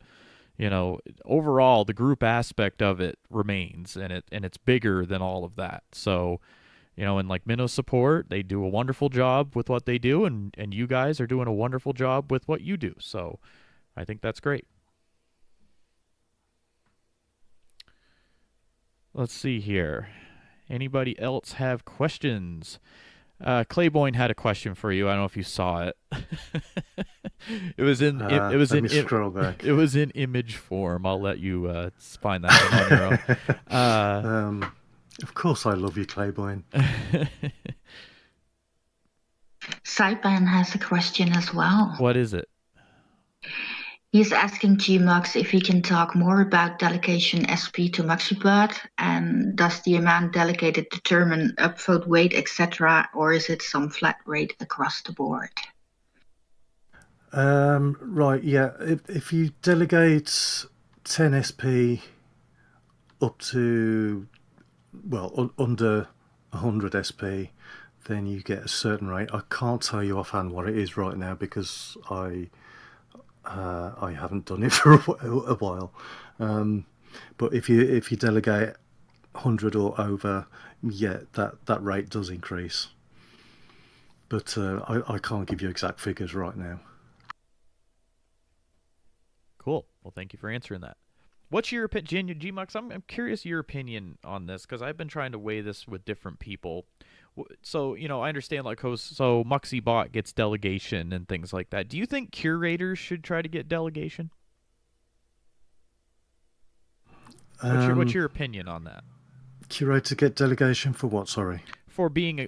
overall, the group aspect of it remains, and it's bigger than all of that. So and like Minnow Support, they do a wonderful job with what they do, and you guys are doing a wonderful job with what you do. So I think that's great. Let's see here. Anybody else have questions? Clayboyne had a question for you. I don't know if you saw it. Let me scroll back. it was in image form. I'll let you find that one on your own. Of course, I love you, Clayboyne. Saipan has a question as well. What is it? He's asking Gmux if he can talk more about delegation SP to MaxiBot, and does the amount delegated determine upvote weight, etc., or is it some flat rate across the board? Right, yeah. If you delegate 10 SP up to, well, under 100 SP, then you get a certain rate. I can't tell you offhand what it is right now because I haven't done it for a while. But if you delegate 100 or over, yeah, that rate does increase. But I can't give you exact figures right now. Cool. Well, thank you for answering that. What's your opinion, Gmux? I'm curious your opinion on this, because I've been trying to weigh this with different people. So, I understand, like, so MuxieBot gets delegation and things like that. Do you think curators should try to get delegation? What's your opinion on that? Curator get delegation for what, sorry? for being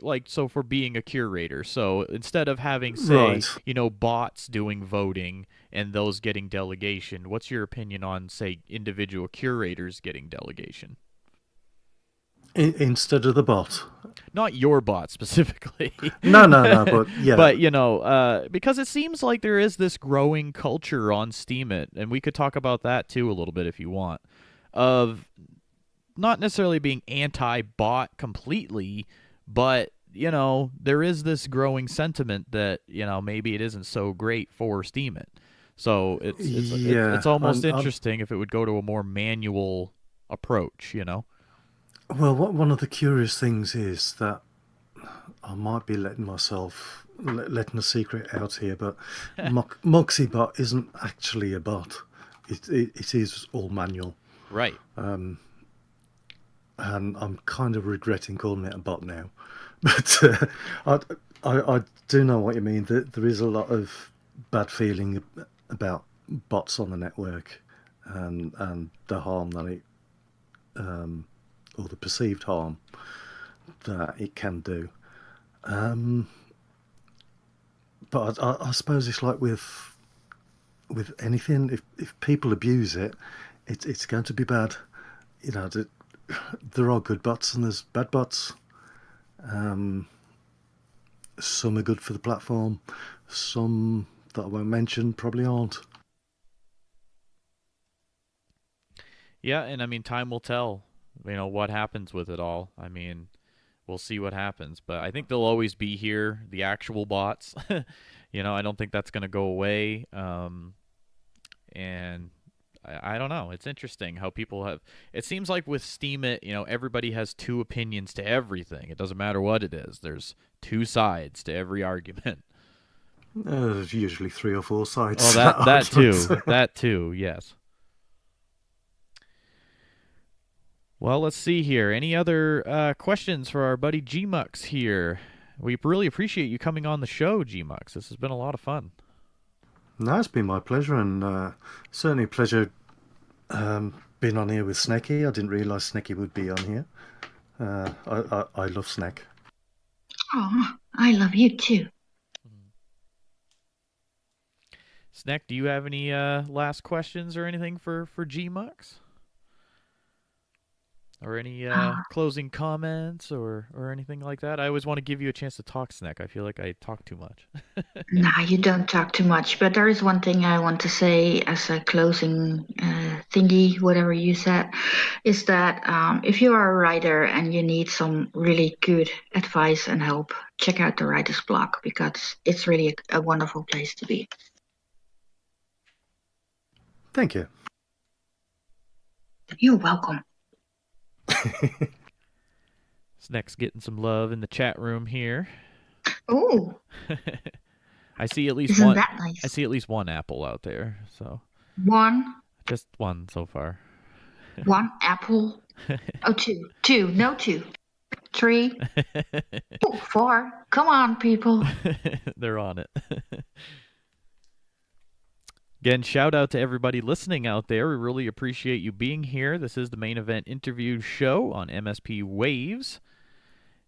for being a curator. So instead of having, say, Right. bots doing voting and those getting delegation, what's your opinion on, say, individual curators getting delegation? Instead of the bot. Not your bot specifically, No, no, no. But yeah, but because it seems like there is this growing culture on Steemit, and we could talk about that too a little bit if you want, of not necessarily being anti-bot completely, but there is this growing sentiment that maybe it isn't so great for Steemit. So yeah. it's almost I'm interesting if it would go to a more manual approach. well. One of the curious things is that I might be letting a secret out here, but Moxibot isn't actually a bot. It is all manual, Right. and I'm kind of regretting calling it a bot now. But I do know what you mean. There is a lot of bad feeling about bots on the network, and the harm that or the perceived harm that it can do. But I suppose it's like with anything. If people abuse it, it's going to be bad. There are good bots and there's bad bots. Some are good for the platform. Some that I won't mention probably aren't. Yeah, and I mean, time will tell, what happens with it all. I mean, we'll see what happens, but I think they'll always be here, the actual bots. I don't think that's going to go away. And I don't know. It's interesting how people have. It seems like with Steemit, everybody has two opinions to everything. It doesn't matter what it is. There's two sides to every argument. There's usually 3 or 4 sides. Oh, to that argument. too. That too. Yes. Well, let's see here. Any other questions for our buddy Gmux here? We really appreciate you coming on the show, Gmux. This has been a lot of fun. No, it's been my pleasure, and certainly a pleasure being on here with Snecky. I didn't realise Snecky would be on here. I love Snack. Oh, I love you too. Snack, do you have any last questions or anything for Gmux? Or any closing comments or anything like that? I always want to give you a chance to talk, Snack. I feel like I talk too much. Nah, you don't talk too much, but there is one thing I want to say as a closing thingy, whatever you said, is that if you are a writer and you need some really good advice and help, check out the Writer's Block because it's really a wonderful place to be. Thank you. You're welcome. Snack's getting some love in the chat room here. Oh, I see at least isn't one. that nice? I see at least one apple out there. So One just one so far. apple. Oh, two, no two. 3, 4. Come on, people. They're on it. Again, shout out to everybody listening out there. We really appreciate you being here. This is the main event interview show on MSP Waves.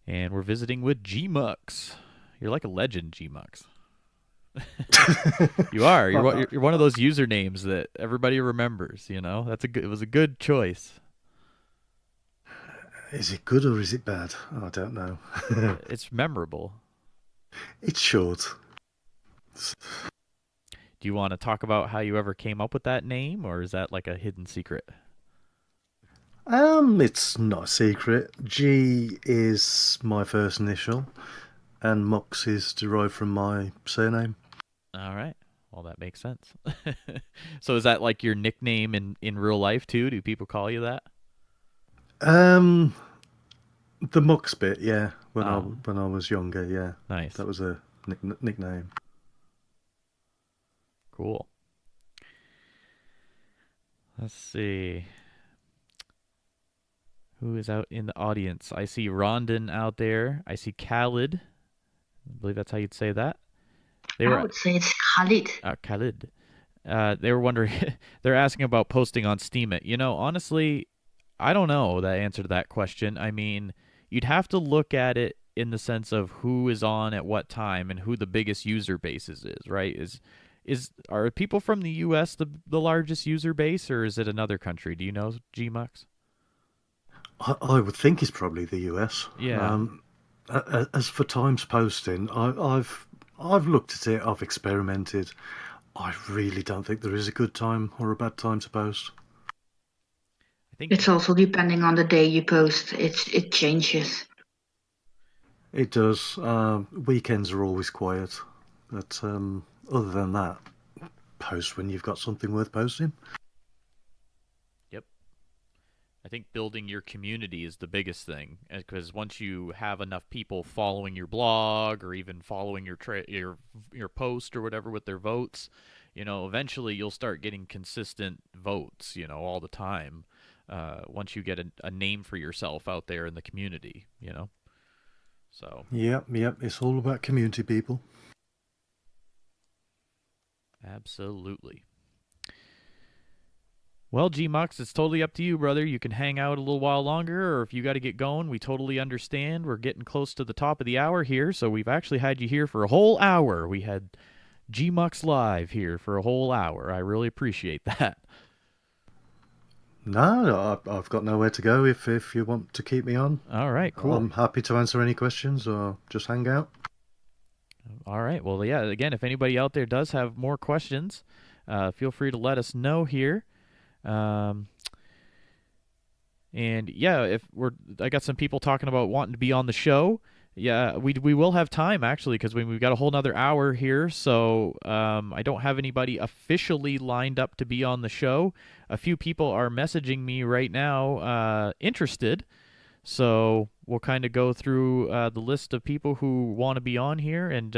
And we're visiting with Gmux. You're like a legend, Gmux. You are. You're one of those usernames that everybody remembers, It was a good choice. Is it good or is it bad? I don't know. It's memorable. It's short. Do you want to talk about how you ever came up with that name, or is that like a hidden secret? It's not a secret. G is my first initial, and Mux is derived from my surname. All right. Well, that makes sense. So is that like your nickname in real life too? Do people call you that? The Mux bit, yeah. When I was younger, yeah. Nice. That was a nickname. Cool. Let's see. Who is out in the audience? I see Rondon out there. I see Khalid. I believe that's how you'd say that. I would say it's Khalid. Khalid. They were wondering, they're asking about posting on Steemit. Honestly, I don't know the answer to that question. I mean, you'd have to look at it in the sense of who is on at what time and who the biggest user bases is, right? Are people from the US the largest user base, or is it another country? Do you know, Gmux? I would think it's probably the US. Yeah. As for times posting, I've looked at it. I've experimented. I really don't think there is a good time or a bad time to post. I think It's also depending on the day you post. It changes. It does. Weekends are always quiet, but other than that, post when you've got something worth posting. yep. I think building your community is the biggest thing, because once you have enough people following your blog or even following your post or whatever with their votes, eventually you'll start getting consistent votes, all the time. Once you get a name for yourself out there in the community. So Yep. It's all about community, people. absolutely. Well, Gmux, it's totally up to you, brother. You can hang out a little while longer, or if you got to get going, we totally understand. We're getting close to the top of the hour here, so we've actually had you here for a whole hour. We had Gmux live here for a whole hour. I really appreciate that. No, I've got nowhere to go. If you want to keep me on, All right, cool. I'm happy to answer any questions or just hang out. All right. Well, yeah, again, if anybody out there does have more questions, feel free to let us know here. Um, and yeah, I got some people talking about wanting to be on the show. Yeah, we will have time actually, because we've got a whole nother hour here. So I don't have anybody officially lined up to be on the show. A few people are messaging me right now, interested. So we'll kind of go through the list of people who want to be on here, and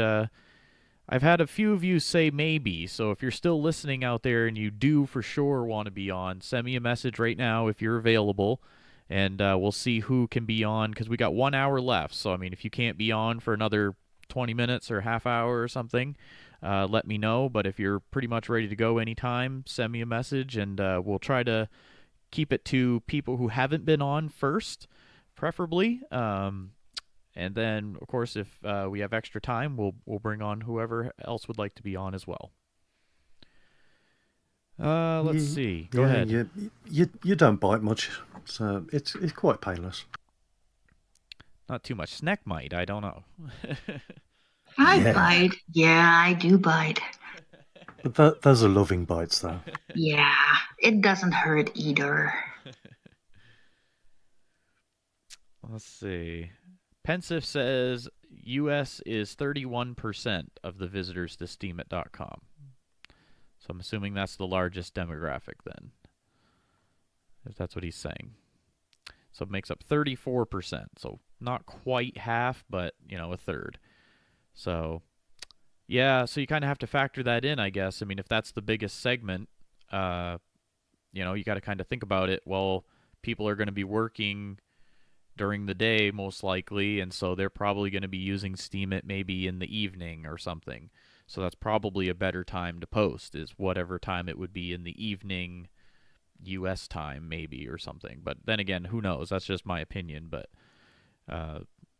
I've had a few of you say maybe. So if you're still listening out there and you do for sure want to be on, send me a message right now if you're available, and we'll see who can be on, because we got 1 hour left. So I mean, if you can't be on for another 20 minutes or half hour or something, let me know. But if you're pretty much ready to go anytime, send me a message, and we'll try to keep it to people who haven't been on first, preferably. And then, of course, if we have extra time, we'll bring on whoever else would like to be on as well. Let's see. Go ahead. You don't bite much, so it's quite painless. Not too much. Snack might. I don't know. I bite. Yeah, I do bite. But those are loving bites, though. Yeah, it doesn't hurt either. Let's see. Pensive says U.S. is 31% of the visitors to Steemit.com. So I'm assuming that's the largest demographic then, if that's what he's saying. So it makes up 34%. So not quite half, but, a third. So, yeah, so you kind of have to factor that in, I guess. I mean, if that's the biggest segment, you got to kind of think about it. Well, people are going to be working during the day, most likely, and so they're probably going to be using Steemit maybe in the evening or something. So that's probably a better time to post, is whatever time it would be in the evening U.S. time, maybe, or something. But then again, who knows? That's just my opinion. But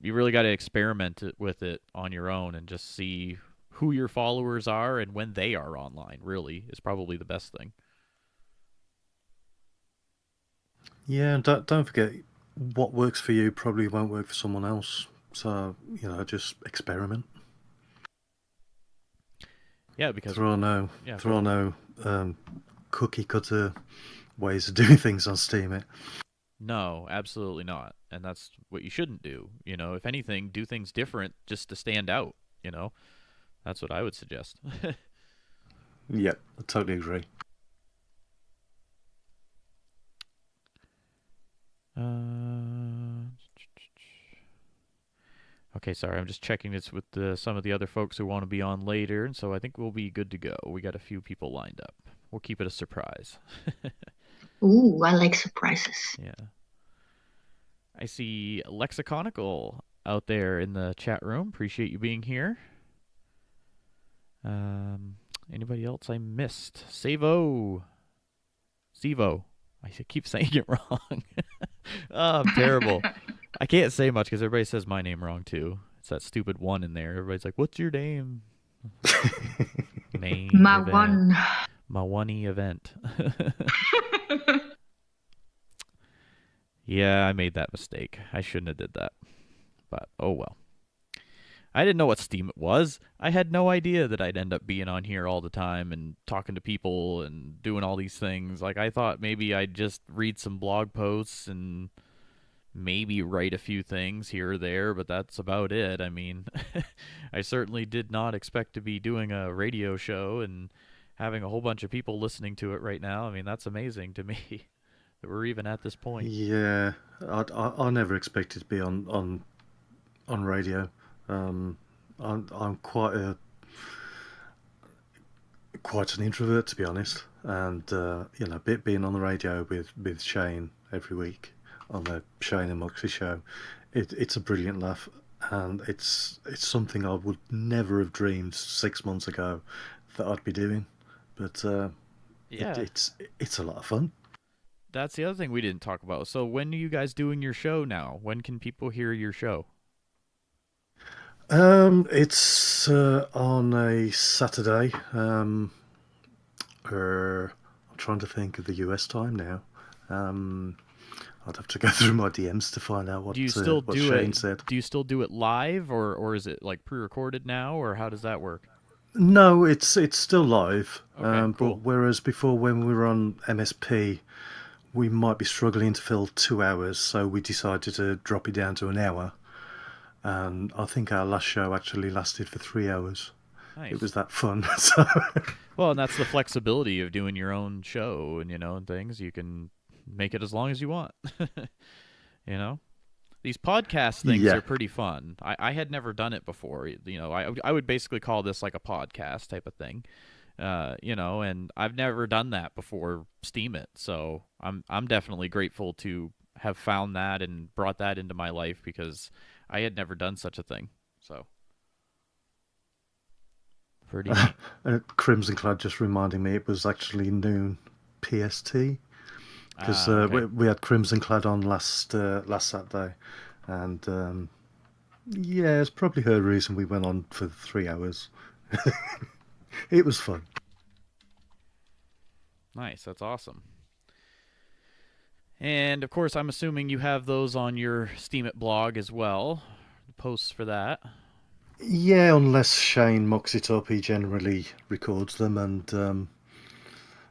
you really got to experiment with it on your own and just see who your followers are and when they are online, really, is probably the best thing. Yeah, don't forget, what works for you probably won't work for someone else. So, just experiment. Yeah, because there are no cookie cutter ways of doing things on Steemit. No, absolutely not. And that's what you shouldn't do. If anything, do things different just to stand out. That's what I would suggest. Yeah, I totally agree. Okay, sorry, I'm just checking this with some of the other folks who want to be on later, and so I think we'll be good to go. We got a few people lined up. We'll keep it a surprise. Ooh, I like surprises. Yeah. I see Lexiconical out there in the chat room. Appreciate you being here. Anybody else I missed? Zevo. I keep saying it wrong. Oh, I'm terrible. I can't say much because everybody says my name wrong too. It's that stupid one in there. Everybody's like, "What's your name?" Main My event. one. My one event. Yeah, I made that mistake. I shouldn't have did that. But oh well. I didn't know what Steemit was. I had no idea that I'd end up being on here all the time and talking to people and doing all these things. Like I thought maybe I'd just read some blog posts and maybe write a few things here or there, but that's about it. I mean, I certainly did not expect to be doing a radio show and having a whole bunch of people listening to it right now. I mean, that's amazing to me that we're even at this point. Yeah, I never expected to be on radio. Um, I'm quite an introvert, to be honest, and being on the radio with Shane every week on the Shane and Moxie show, it's a brilliant laugh, and it's something I would never have dreamed 6 months ago that I'd be doing, but Yeah, it's a lot of fun. that's the other thing we didn't talk about. So when are you guys doing your show now? When can people hear your show? It's on a Saturday. I'm trying to think of the US time now. Um, I'd have to go through my DMs to find out Do you still what do Shane it? said. Do you still do it live, or is it like pre-recorded now, or how does that work? No, it's still live. Okay, But cool. whereas before when we were on MSP, we might be struggling to fill 2 hours, so we decided to drop it down to an hour. And I think our last show actually lasted for 3 hours. It Nice. was that fun. So Well, and that's the flexibility of doing your own show, and and things. You can make it as long as you want. you know. These podcast things yeah, are pretty fun. I had never done it before. I would basically call this like a podcast type of thing. And I've never done that before Steam It. So I'm definitely grateful to have found that and brought that into my life because I had never done such a thing. So pretty neat. Crimson Clad just reminding me it was actually noon PST because Ah, okay. we had Crimson Clad on last Saturday, and yeah, it's probably her reason we went on for 3 hours. It was fun. Nice. That's awesome. And of course, I'm assuming you have those on your Steam It blog as well. Posts for that. Yeah, unless Shane mucks it up, he generally records them, and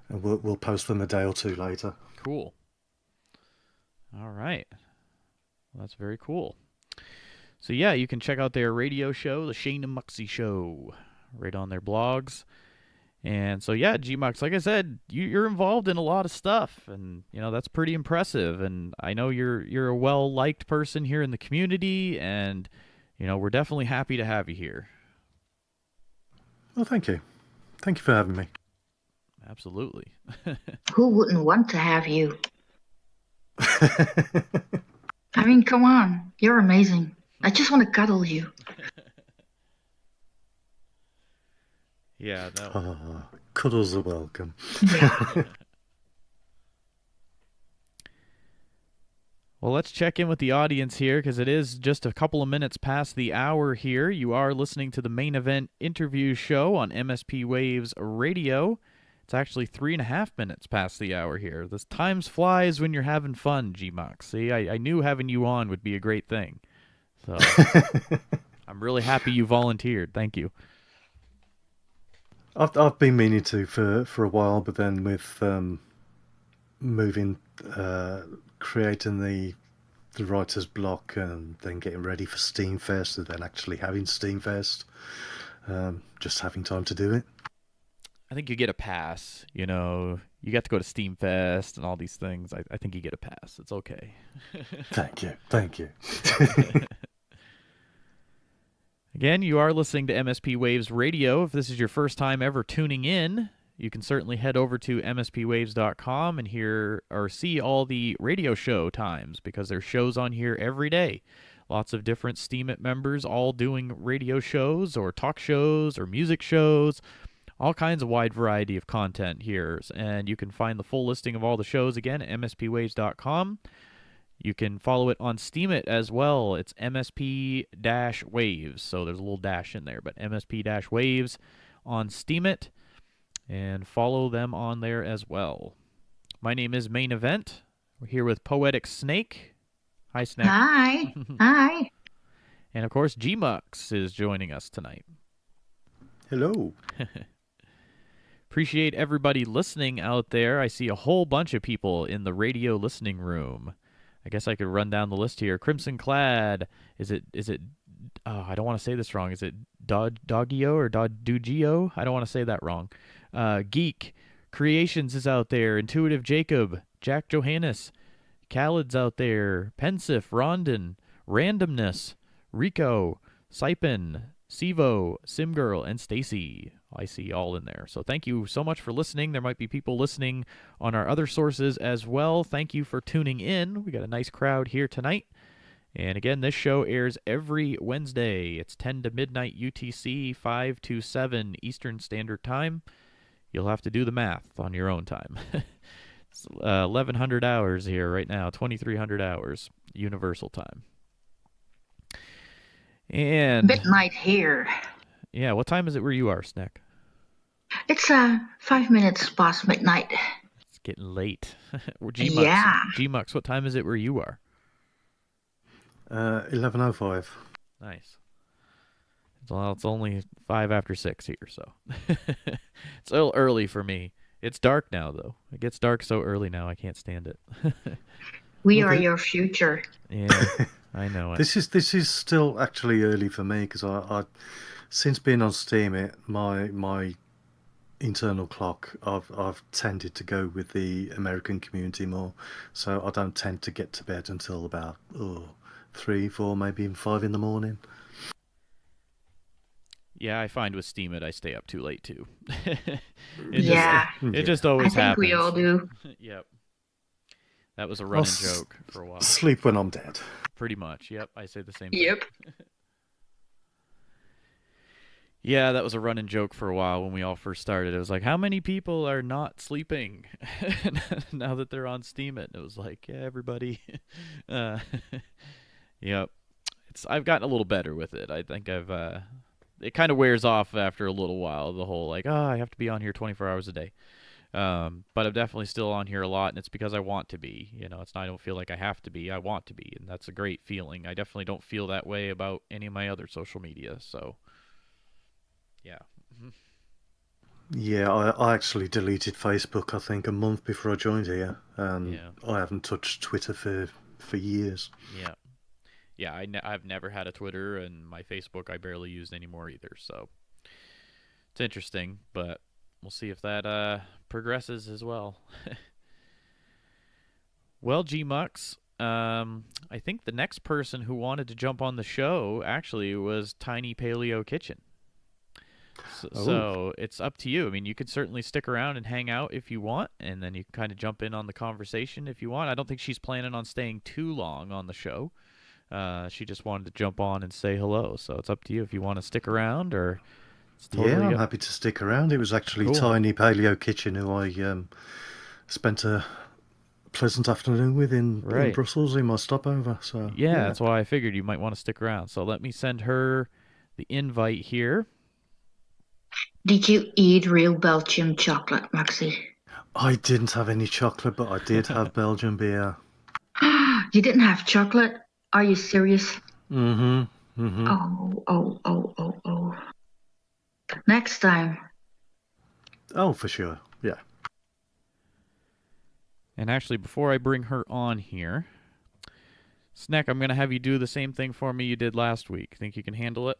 we'll post them a day or two later. Cool. All right. Well, that's very cool. So yeah, you can check out their radio show, the Shane and Muxie Show, right on their blogs. And so yeah, Gmux, like I said, you're involved in a lot of stuff, and that's pretty impressive. And I know you're a well liked person here in the community, and we're definitely happy to have you here. Well, thank you for having me. Absolutely. Who wouldn't want to have you? I mean, come on. You're amazing. I just want to cuddle you. Yeah, no. Cuddles are welcome. Yeah. Well, let's check in with the audience here because it is just a couple of minutes past the hour here. You are listening to the main event interview show on MSP Waves Radio. It's actually 3.5 minutes past the hour here. This times flies when you're having fun, Gmox. See, I knew having you on would be a great thing. So I'm really happy you volunteered. Thank you. I've been meaning to for a while, but then with moving, creating the writer's block, and then getting ready for Steamfest, and then actually having Steamfest, just having time to do it. I think you get a pass. You got to go to Steamfest and all these things. I think you get a pass. It's okay. Thank you. Again, you are listening to MSP Waves Radio. If this is your first time ever tuning in, you can certainly head over to mspwaves.com and hear or see all the radio show times because there's shows on here every day. Lots of different Steemit members all doing radio shows or talk shows or music shows. All kinds of wide variety of content here. And you can find the full listing of all the shows again at mspwaves.com. You can follow it on Steemit as well. It's MSP-Waves. So there's a little dash in there, but MSP-Waves on Steemit. And follow them on there as well. My name is Main Event. We're here with Poetic Snake. Hi, Snake. Hi. Hi. And of course, G-Mux is joining us tonight. Hello. Appreciate everybody listening out there. I see a whole bunch of people in the radio listening room. I guess I could run down the list here. Crimson Clad. Is it I don't want to say this wrong. Is it Doggio or Dugio? I don't want to say that wrong. Geek Creations is out there. Intuitive Jacob. Jack Johannes. Khaled's out there. Pensif, Rondon, Randomness, Rico, Saipan, Sivo, Simgirl, and Stacy. I see all in there. So thank you so much for listening. There might be people listening on our other sources as well. Thank you for tuning in. We got a nice crowd here tonight. And again, this show airs every Wednesday. It's 10 to midnight UTC, 5 to 7 Eastern Standard Time. You'll have to do the math on your own time. It's 1,100 hours here right now, 2,300 hours Universal Time. And Midnight here. yeah, what time is it where you are, Snack? It's 5 minutes past midnight. It's getting late. Yeah. G-Mux, what time is it where you are? 11:05. Nice. Well, it's only 5 after 6 here, so it's a little early for me. It's dark now, though. It gets dark so early now, I can't stand it. We are your future. Yeah, I know it. This is still actually early for me because I since being on Steemit, my internal clock, I've tended to go with the American community more, so I don't tend to get to bed until about 3, 4, maybe even 5 in the morning. Yeah, I find with Steemit, I stay up too late too. Yeah. It just always I think happens. we all do. Yep. That was a running joke for a while. Sleep when I'm dead. Pretty much. Yep, I say the same thing. Yep. Yeah, that was a running joke for a while when we all first started. It was like, how many people are not sleeping now that they're on Steemit? It was like, yeah, everybody. Yep. I've gotten a little better with it. I think it kind of wears off after a little while, the whole like, I have to be on here 24 hours a day. But I'm definitely still on here a lot, and it's because I want to be. It's not, I don't feel like I have to be. I want to be, and that's a great feeling. I definitely don't feel that way about any of my other social media, so yeah. Yeah, I actually deleted Facebook, I think, a month before I joined here. Yeah. I haven't touched Twitter for years. Yeah. Yeah, I've never had a Twitter, and my Facebook I barely used anymore either, so it's interesting, but we'll see if that progresses as well. Well, G-Mux, I think the next person who wanted to jump on the show actually was Tiny Paleo Kitchen. So it's up to you. I mean, you could certainly stick around and hang out if you want, and then you can kind of jump in on the conversation if you want. I don't think she's planning on staying too long on the show. She just wanted to jump on and say hello, so it's up to you if you want to stick around or. Totally I'm happy to stick around. It was actually Cool. Tiny Paleo Kitchen who I spent a pleasant afternoon with in Brussels in my stopover. So yeah, that's why I figured you might want to stick around. So let me send her the invite here. Did you eat real Belgian chocolate, Maxie? I didn't have any chocolate, but I did have Belgian beer. You didn't have chocolate? Are you serious? Mm-hmm. Oh. Next time. Oh, for sure. Yeah. And actually, before I bring her on here, Snack, I'm going to have you do the same thing for me you did last week. Think you can handle it?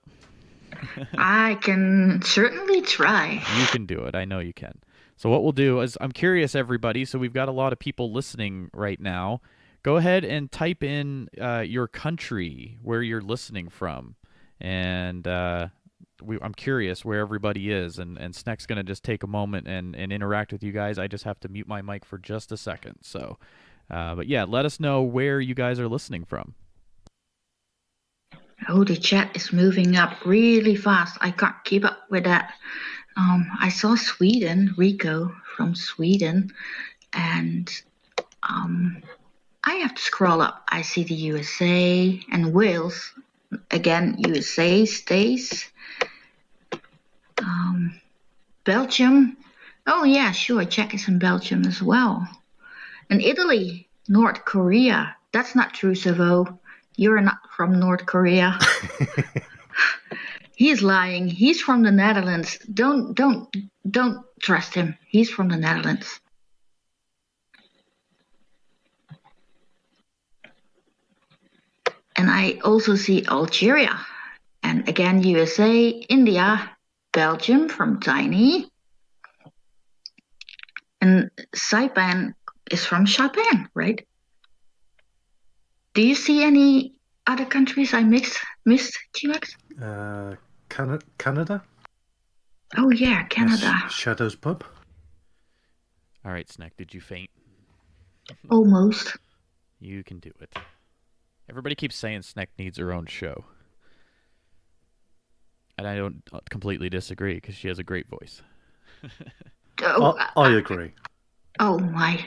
I can certainly try. You can do it. I know you can. So what we'll do is, I'm curious, everybody, so we've got a lot of people listening right now. Go ahead and type in your country, where you're listening from. And I'm curious where everybody is. And Snack's going to just take a moment and interact with you guys. I just have to mute my mic for just a second. So, but yeah, let us know where you guys are listening from. Oh, the chat is moving up really fast. I can't keep up with that. I saw Sweden, Rico from Sweden, and I have to scroll up. I see the USA and Wales. Again, USA stays. Belgium. Oh yeah, sure. Czech is in Belgium as well. And Italy, North Korea. That's not true, Savo. You're not from North Korea. He's lying. He's from the Netherlands. Don't trust him. He's from the Netherlands. And I also see Algeria. And again, USA, India, Belgium from Tiny. And Saipan is from Japan, right? Do you see any other countries I missed, G-Max? Canada? Oh yeah, Canada. Yes, Shadow's Pub. All right, Snack, did you faint? Almost. You can do it. Everybody keeps saying Snack needs her own show. And I don't completely disagree because she has a great voice. I agree. Oh my.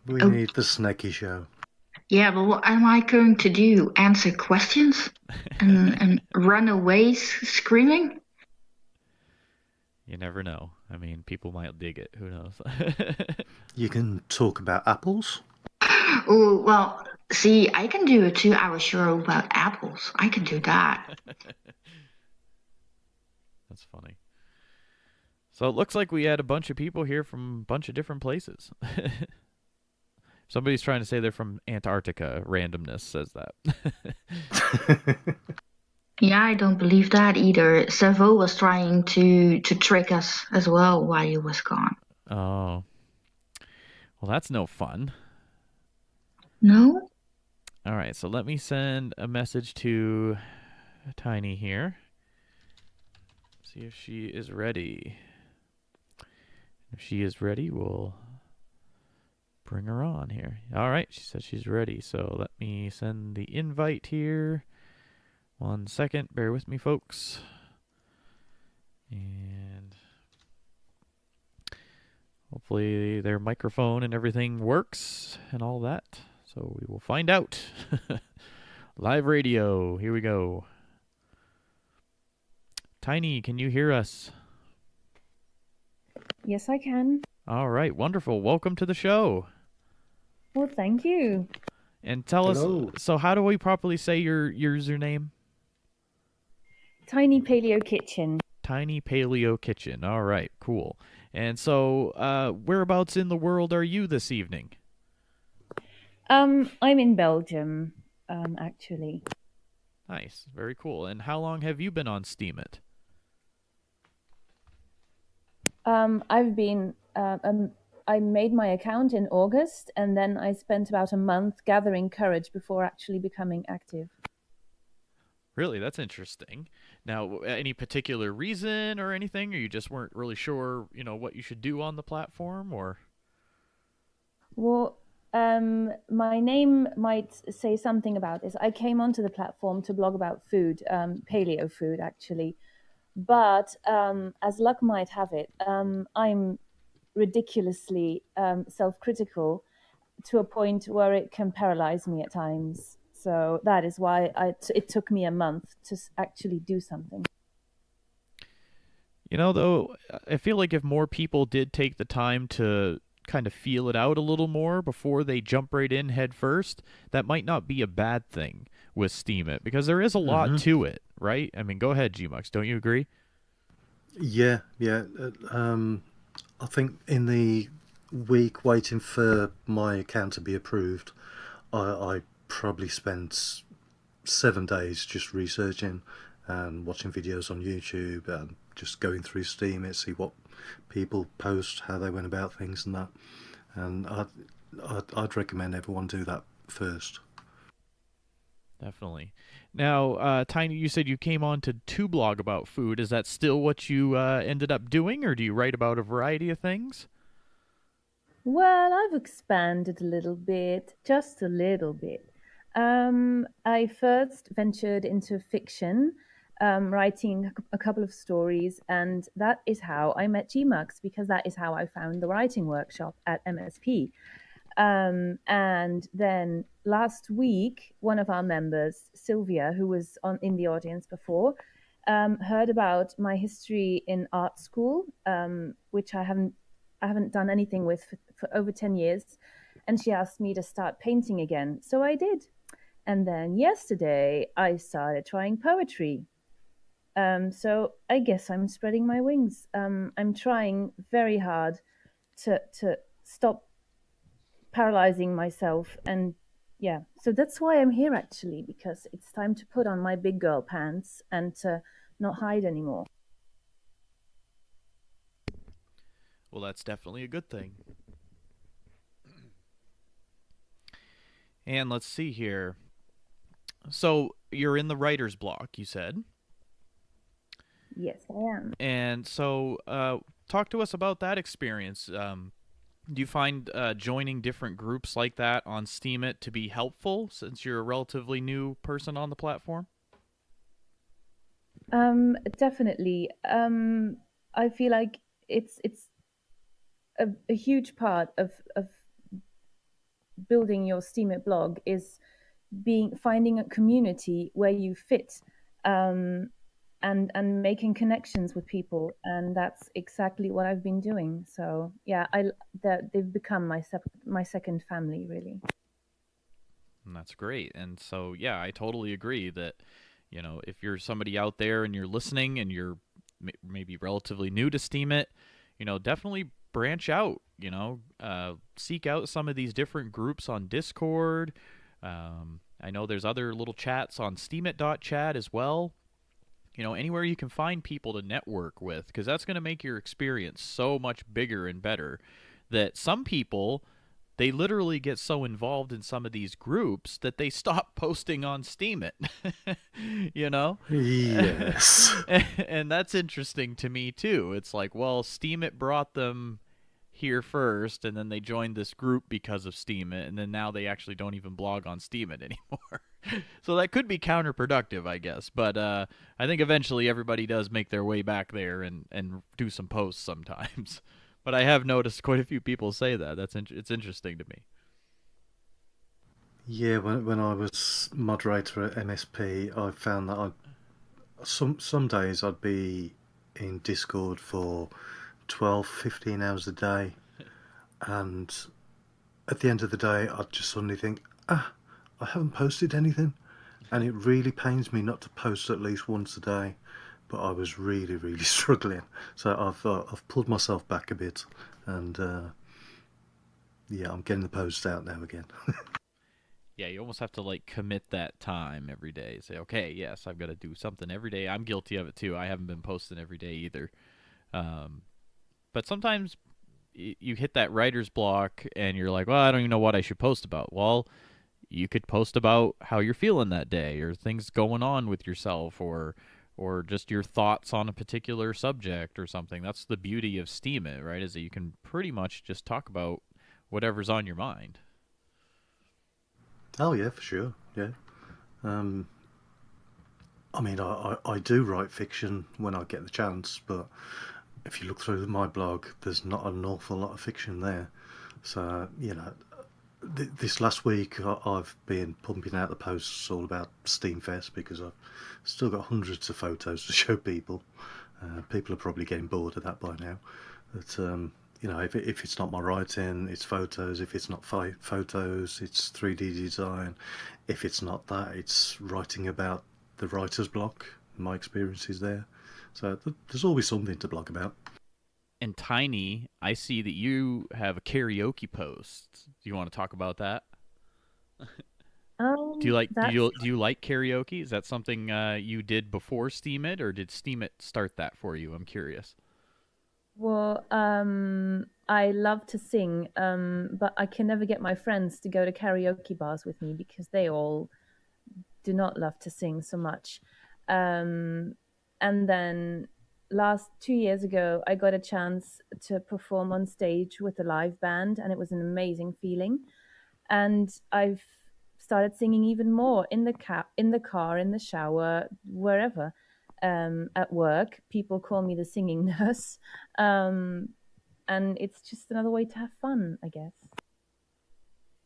We need the Snacky show. Yeah, but what am I going to do? Answer questions and run away screaming? You never know. I mean, people might dig it. Who knows? You can talk about apples. Oh, well, see, I can do a 2-hour show about apples. I can do that. That's funny. So it looks like we had a bunch of people here from a bunch of different places. Somebody's trying to say they're from Antarctica. Randomness says that. Yeah, I don't believe that either. Savo was trying to trick us as well while he was gone. Oh. Well, that's no fun. No? All right, so let me send a message to Tiny here. See if she is ready. If she is ready, we'll bring her on here. All right, she says she's ready. So let me send the invite here. 1 second. Bear with me, folks. And hopefully their microphone and everything works and all that. So we will find out. Live radio. Here we go. Tiny, can you hear us? Yes, I can. All right, wonderful. Welcome to the show. Well, thank you. And tell Hello. us, so how do we properly say your username? Tiny Paleo Kitchen. Tiny Paleo Kitchen. All right, cool. And so, whereabouts in the world are you this evening? I'm in Belgium, actually. Nice, very cool. And how long have you been on Steemit? I've been. I made my account in August, and then I spent about a month gathering courage before actually becoming active. Really, that's interesting. Now, any particular reason or anything, or you just weren't really sure, what you should do on the platform, or? Well, my name might say something about this. I came onto the platform to blog about food, paleo food, actually. But as luck might have it, I'm ridiculously self-critical to a point where it can paralyze me at times. So that is why it took me a month to actually do something. Though, I feel like if more people did take the time to kind of feel it out a little more before they jump right in head first, that might not be a bad thing with Steemit, because there is a lot to it, right? I mean, go ahead, Gmux. Don't you agree? Yeah. I think in the week waiting for my account to be approved, I probably spent 7 days just researching and watching videos on YouTube and just going through Steemit, see what people post, how they went about things and that. And I'd recommend everyone do that first. Definitely. Now, Tiny, you said you came on to blog about food. Is that still what you ended up doing, or do you write about a variety of things? Well, I've expanded a little bit, just a little bit. I first ventured into fiction, writing a couple of stories, and that is how I met Gmux, because that is how I found the writing workshop at MSP. And then last week, one of our members, Sylvia, who was in the audience before, heard about my history in art school, which I haven't done anything with for over 10 years, and she asked me to start painting again. So I did. And then yesterday I started trying poetry. So I guess I'm spreading my wings. I'm trying very hard to stop paralyzing myself, and yeah, so that's why I'm here actually, because it's time to put on my big girl pants and to not hide anymore. Well, that's definitely a good thing. And let's see here. So you're in the writer's block, you said. Yes, I am. And so talk to us about that experience. Do you find joining different groups like that on Steemit to be helpful since you're a relatively new person on the platform? Definitely. I feel like it's a huge part of building your Steemit blog is finding a community where you fit, um, and making connections with people, and that's exactly what I've been doing. So yeah, they've become my second family, really. And that's great. And so, yeah, I totally agree that, if you're somebody out there and you're listening and you're maybe relatively new to Steemit, definitely branch out, seek out some of these different groups on Discord. I know there's other little chats on steemit.chat as well. Anywhere you can find people to network with, because that's going to make your experience so much bigger and better that some people, they literally get so involved in some of these groups that they stop posting on Steemit. you know? Yes. And that's interesting to me too. It's like, well, Steemit brought them here first, and then they joined this group because of Steemit, and then now they actually don't even blog on Steemit anymore. So that could be counterproductive, I guess. But I think eventually everybody does make their way back there and do some posts sometimes. But I have noticed quite a few people say that. It's interesting to me. Yeah, when I was moderator at MSP, I found that some days I'd be in Discord for 12, 15 hours a day, and at the end of the day, I'd just suddenly think, I haven't posted anything, and it really pains me not to post at least once a day. But I was really, really struggling, so I've pulled myself back a bit, and yeah, I'm getting the posts out now again. Yeah, you almost have to like commit that time every day. Say, okay, yes, I've got to do something every day. I'm guilty of it too. I haven't been posting every day either. Um, but sometimes you hit that writer's block and you're like, well, I don't even know what I should post about. Well, you could post about how you're feeling that day, or things going on with yourself, or just your thoughts on a particular subject or something. That's the beauty of Steemit, right? Is that you can pretty much just talk about whatever's on your mind. Oh yeah, for sure. Yeah. Um, I mean, I do write fiction when I get the chance, but if you look through my blog, there's not an awful lot of fiction there. So, this last week I've been pumping out the posts all about Steamfest because I've still got hundreds of photos to show people. People are probably getting bored of that by now. But, if it's not my writing, it's photos. If it's not photos, it's 3D design. If it's not that, it's writing about the writer's block, my experiences there. So there's always something to blog about. And Tiny, I see that you have a karaoke post. Do you want to talk about that? Do you like do That's you do you like karaoke? Is that something you did before Steemit, or did Steemit start that for you? I'm curious. Well, I love to sing, but I can never get my friends to go to karaoke bars with me because they all do not love to sing so much. Um, and then last 2 years ago, I got a chance to perform on stage with a live band, and it was an amazing feeling. And I've started singing even more in in the car, in the shower, wherever. At work, people call me the singing nurse, and it's just another way to have fun, I guess.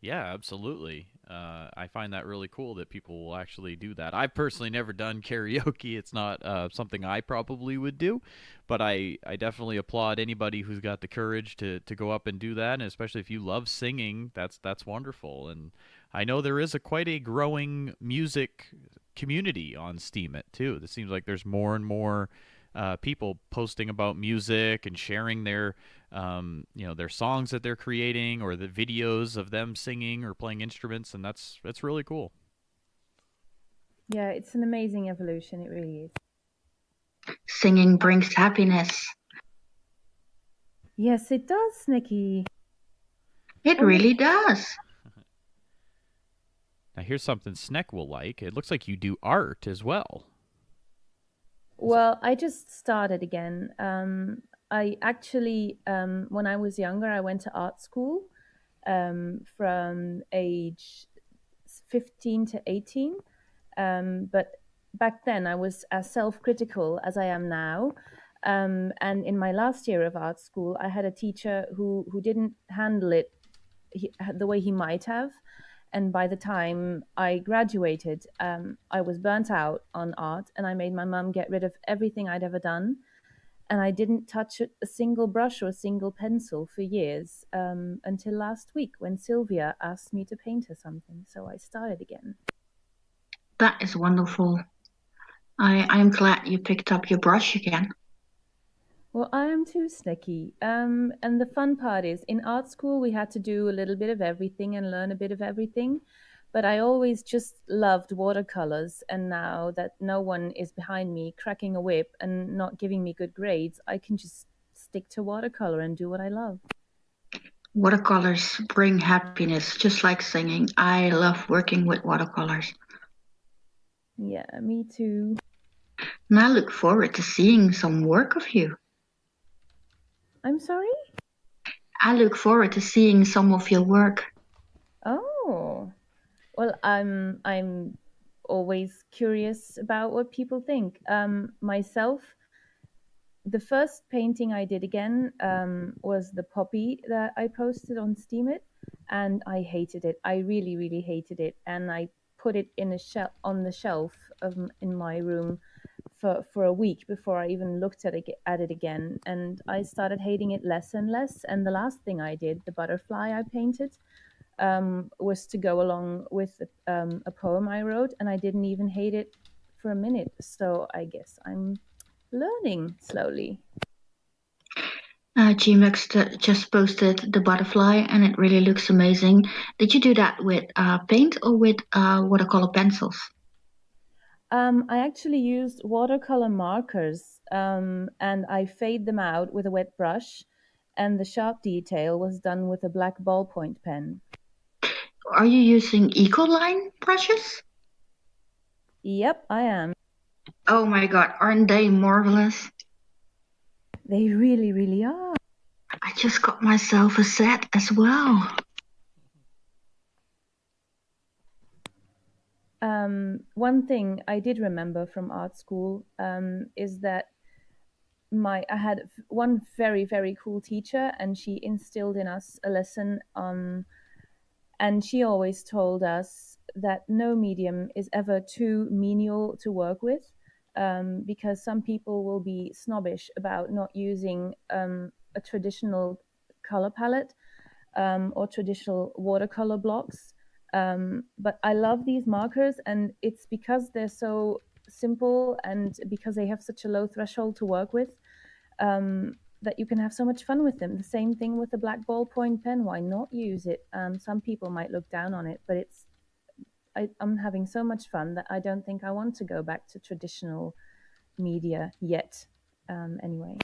Yeah, absolutely. I find that really cool that people will actually do that. I've personally never done karaoke. It's not something I probably would do, but I definitely applaud anybody who's got the courage to go up and do that. And especially if you love singing, that's wonderful. And I know there is a quite a growing music community on Steemit too. It seems like there's more and more people posting about music and sharing their their songs that they're creating or the videos of them singing or playing instruments, and that's really cool. Yeah, it's an amazing evolution. It really is. Singing brings happiness. Yes, it does, Nikki. It Oh, really does. Now here's something Sneck will like. It looks like you do art as well. well, I just started again. I actually, when I was younger, I went to art school from age 15 to 18. But back then, I was as self critical as I am now. And in my last year of art school, I had a teacher who didn't handle it the way he might have. And by the time I graduated, I was burnt out on art, and I made my mum get rid of everything I'd ever done. And I didn't touch a single brush or a single pencil for years until last week when Sylvia asked me to paint her something. So I started again. That is wonderful. I'm glad you picked up your brush again. Well, I am too, Snicky. And the fun part is, in art school, we had to do a little bit of everything and learn a bit of everything. But I always just loved watercolors. And now that no one is behind me cracking a whip and not giving me good grades, I can just stick to watercolor and do what I love. Watercolors bring happiness, just like singing. I love working with watercolors. Yeah, me too. And I look forward to seeing some work of you. I'm sorry? I look forward to seeing some of your work. Oh, well, I'm always curious about what people think. Myself, the first painting I did again was the poppy that I posted on Steemit, and I hated it. I really, really hated it, and I put it in a on the shelf in my room for a week before I even looked at it again. And I started hating it less and less. And the last thing I did, the butterfly I painted, was to go along with a poem I wrote, and I didn't even hate it for a minute. So I guess I'm learning slowly. GMX just posted the butterfly and it really looks amazing. Did you do that with paint or with watercolor pencils? I actually used watercolor markers and I fade them out with a wet brush, and the sharp detail was done with a black ballpoint pen. Are you using Ecoline brushes? Yep, I am. Oh my god, aren't they marvelous? They really, really are. I just got myself a set as well. One thing I did remember from art school is that I had one very, very cool teacher, and she instilled in us a lesson. And she always told us that no medium is ever too menial to work with, because some people will be snobbish about not using a traditional color palette or traditional watercolor blocks. But I love these markers, and it's because they're so simple and because they have such a low threshold to work with, that you can have so much fun with them. The same thing with the black ballpoint pen. Why not use it? Some people might look down on it, but I'm having so much fun that I don't think I want to go back to traditional media yet. Anyway.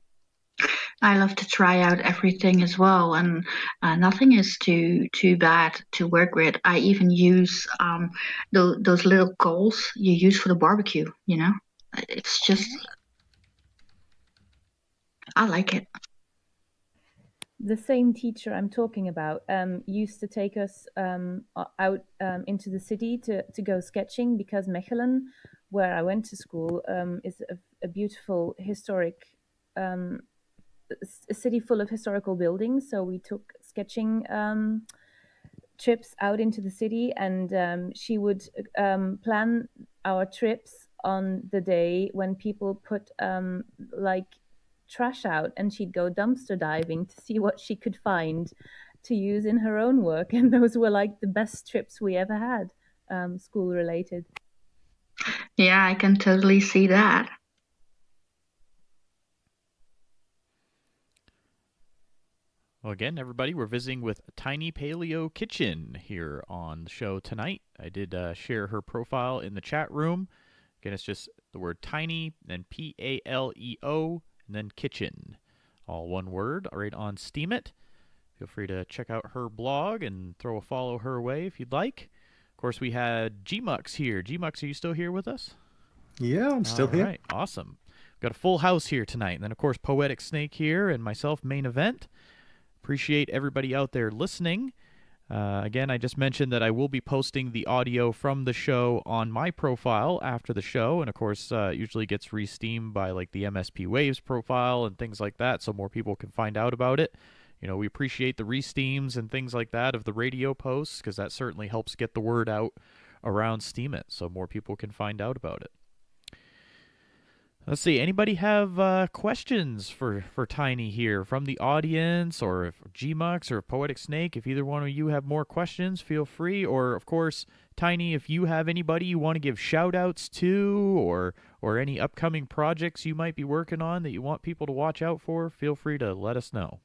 I love to try out everything as well, and nothing is too bad to work with. I even use those little coals you use for the barbecue. You know, it's just I like it. The same teacher I'm talking about used to take us out into the city to go sketching, because Mechelen, where I went to school, is a beautiful historic a city full of historical buildings. So we took sketching trips out into the city, and she would plan our trips on the day when people put like trash out, and she'd go dumpster diving to see what she could find to use in her own work. And those were like the best trips we ever had, school related. Yeah, I can totally see that. Well, again, everybody, we're visiting with Tiny Paleo Kitchen here on the show tonight. I did share her profile in the chat room. Again, it's just the word tiny, then Paleo, and then kitchen. All one word, right on Steemit. Feel free to check out her blog and throw a follow her way if you'd like. Of course, we had Gmux here. Gmux, are you still here with us? Yeah, I'm still here. All right, awesome. We've got a full house here tonight. And then, of course, Poetic Snake here and myself, Main Event. Appreciate everybody out there listening. Again, I just mentioned that I will be posting the audio from the show on my profile after the show, and of course, usually gets re-steamed by like the MSP Waves profile and things like that, so more people can find out about it. You know, we appreciate the re-steams and things like that of the radio posts, because that certainly helps get the word out around Steemit, so more people can find out about it. Let's see. Anybody have questions for Tiny here from the audience, or if Gmux or Poetic Snake? If either one of you have more questions, feel free. Or, of course, Tiny, if you have anybody you want to give shout-outs to, or any upcoming projects you might be working on that you want people to watch out for, feel free to let us know.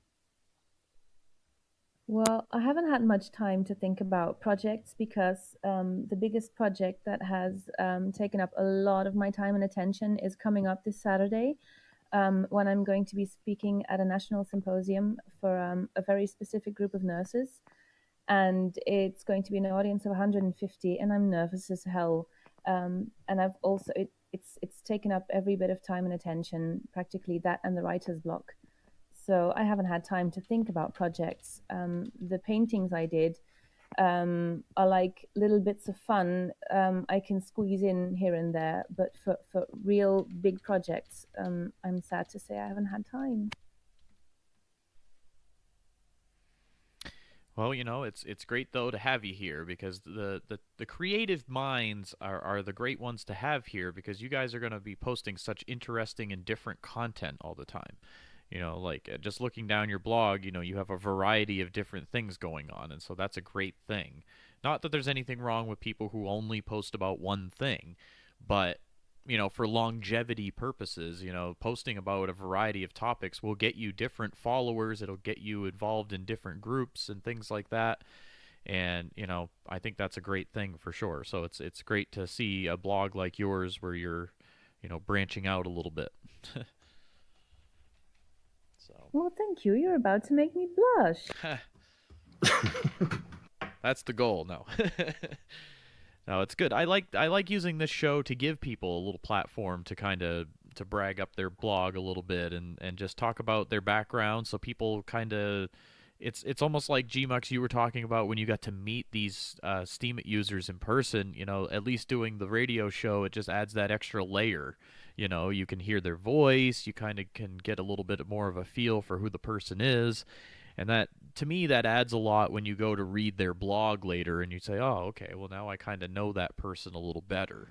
Well, I haven't had much time to think about projects because the biggest project that has taken up a lot of my time and attention is coming up this Saturday, when I'm going to be speaking at a national symposium for a very specific group of nurses. And it's going to be an audience of 150, and I'm nervous as hell. And I've also, it's taken up every bit of time and attention, practically that and the writer's block. So I haven't had time to think about projects. The paintings I did are like little bits of fun I can squeeze in here and there. But for real big projects, I'm sad to say I haven't had time. Well, you know, it's great though to have you here, because the creative minds are the great ones to have here, because you guys are going to be posting such interesting and different content all the time. You know, like just looking down your blog, you know, you have a variety of different things going on, and so that's a great thing. Not that there's anything wrong with people who only post about one thing, but you know, for longevity purposes, you know, posting about a variety of topics will get you different followers. It'll get you involved in different groups and things like that. And you know, I think that's a great thing for sure. So it's great to see a blog like yours where you're, you know, branching out a little bit. So Well, thank you. You're about to make me blush. that's the goal. No. No, it's good. I like using this show to give people a little platform to kind of to brag up their blog a little bit, and just talk about their background, so people kind of it's almost like Gmux you were talking about when you got to meet these Steemit users in person. You know, at least doing the radio show, it just adds that extra layer. You know, you can hear their voice, you kind of can get a little bit more of a feel for who the person is, and that, to me, that adds a lot when you go to read their blog later and you say, oh, okay, well, now I kind of know that person a little better,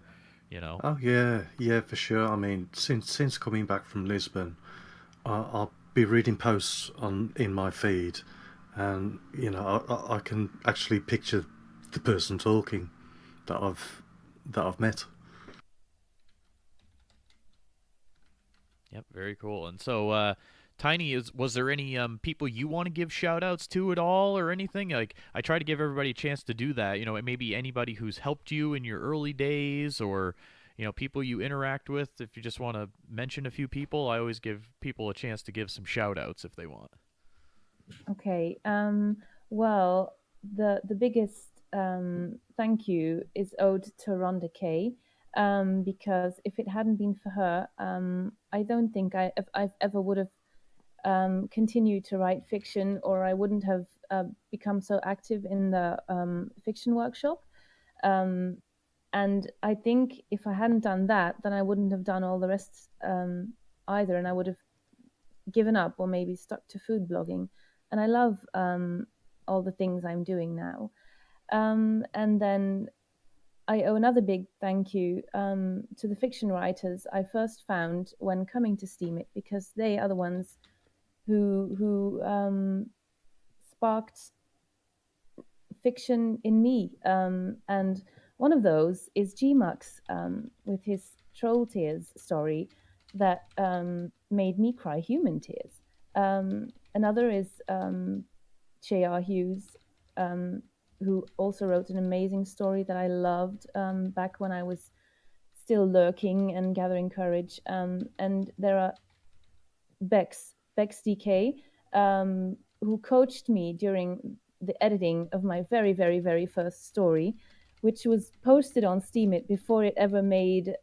you know? Oh yeah, yeah, for sure. I mean, since coming back from Lisbon, I'll be reading posts on in my feed, and you know, I can actually picture the person talking that I've met. Yep, very cool. And so, Tiny, was there any people you want to give shout outs to at all or anything? Like, I try to give everybody a chance to do that. You know, it may be anybody who's helped you in your early days, or, you know, people you interact with. If you just want to mention a few people, I always give people a chance to give some shout outs if they want. Okay. Well, the biggest thank you is owed to Rhonda Kay, because if it hadn't been for her, I don't think I've ever would have continued to write fiction, or I wouldn't have become so active in the fiction workshop. Um, and I think if I hadn't done that, then I wouldn't have done all the rest either, and I would have given up or maybe stuck to food blogging. And I love all the things I'm doing now. And then I owe another big thank you to the fiction writers I first found when coming to Steemit, because they are the ones who sparked fiction in me. And one of those is Gmux with his Troll Tears story that made me cry human tears. Another is J.R. Hughes, who also wrote an amazing story that I loved back when I was still lurking and gathering courage. And there are Bex DK, who coached me during the editing of my very, very, very first story, which was posted on Steemit before it ever made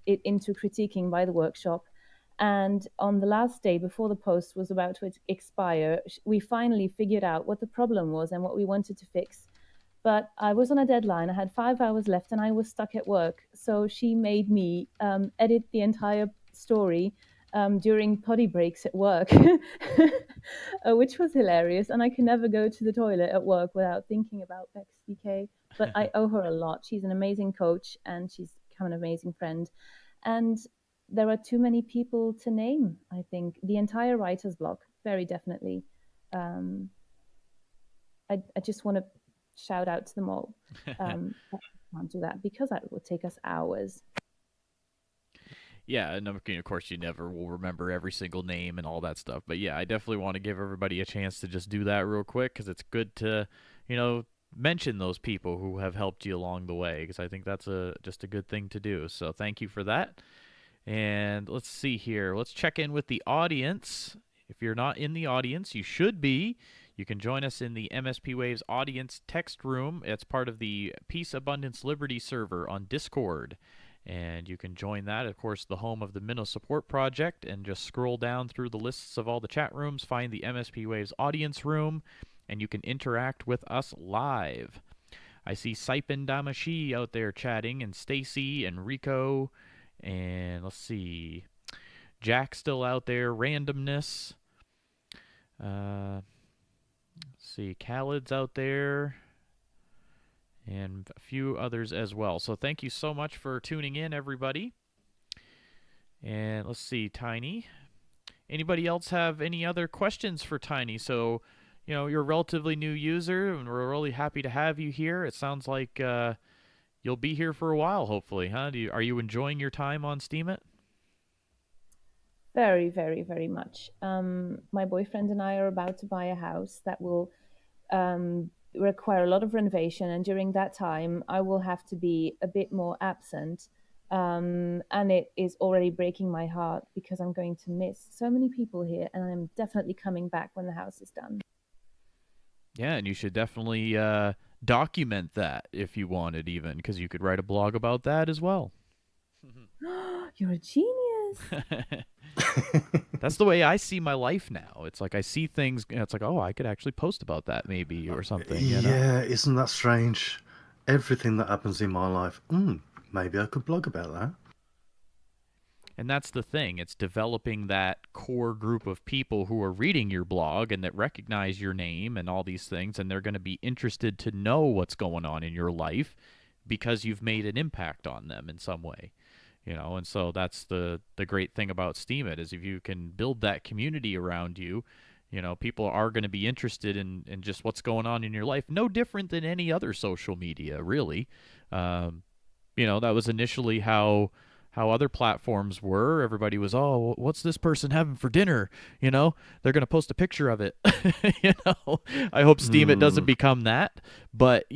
it into critiquing by the workshop. And on the last day before the post was about to expire, we finally figured out what the problem was and what we wanted to fix. But I was on a deadline. I had 5 hours left and I was stuck at work. So she made me edit the entire story during potty breaks at work, which was hilarious. And I can never go to the toilet at work without thinking about Bex DK. But I owe her a lot. She's an amazing coach and she's become an amazing friend. And there are too many people to name, I think. The entire writer's block, very definitely. I just want to shout out to them all. I can't do that because that would take us hours. Yeah, and of course you never will remember every single name and all that stuff. But yeah, I definitely want to give everybody a chance to just do that real quick, because it's good to, mention those people who have helped you along the way, because I think that's just a good thing to do. So thank you for that. And let's see here. Let's check in with the audience. If you're not in the audience, you should be. You can join us in the MSP Waves audience text room. It's part of the Peace, Abundance, Liberty server on Discord. And you can join that, of course, the home of the Minnow Support Project, and just scroll down through the lists of all the chat rooms, find the MSP Waves audience room, and you can interact with us live. I see Saipan Damashi out there chatting, and Stacy and Rico, and let's see, Jack still out there, Randomness. Let's see, Khaled's out there, and a few others as well. So thank you so much for tuning in, everybody. And let's see, Tiny. Anybody else have any other questions for Tiny? So, you're a relatively new user, and we're really happy to have you here. It sounds like you'll be here for a while, hopefully, huh? Are you enjoying your time on Steemit? Very, very, very much. My boyfriend and I are about to buy a house that will require a lot of renovation, and during that time I will have to be a bit more absent, and it is already breaking my heart because I'm going to miss so many people here, and I'm definitely coming back when the house is done. Yeah, and you should definitely document that if you wanted, even, because you could write a blog about that as well. You're a genius. That's the way I see my life now. It's like I see things, it's like, oh, I could actually post about that maybe, or something. Yeah, isn't that strange? Everything that happens in my life, maybe I could blog about that. And that's the thing. It's developing that core group of people who are reading your blog and that recognize your name and all these things, and they're going to be interested to know what's going on in your life because you've made an impact on them in some way. And so that's the great thing about Steemit, is if you can build that community around you, people are going to be interested in just what's going on in your life. No different than any other social media, really. That was initially how other platforms were. Everybody was, oh, what's this person having for dinner? They're going to post a picture of it. I hope Steemit doesn't become that. But,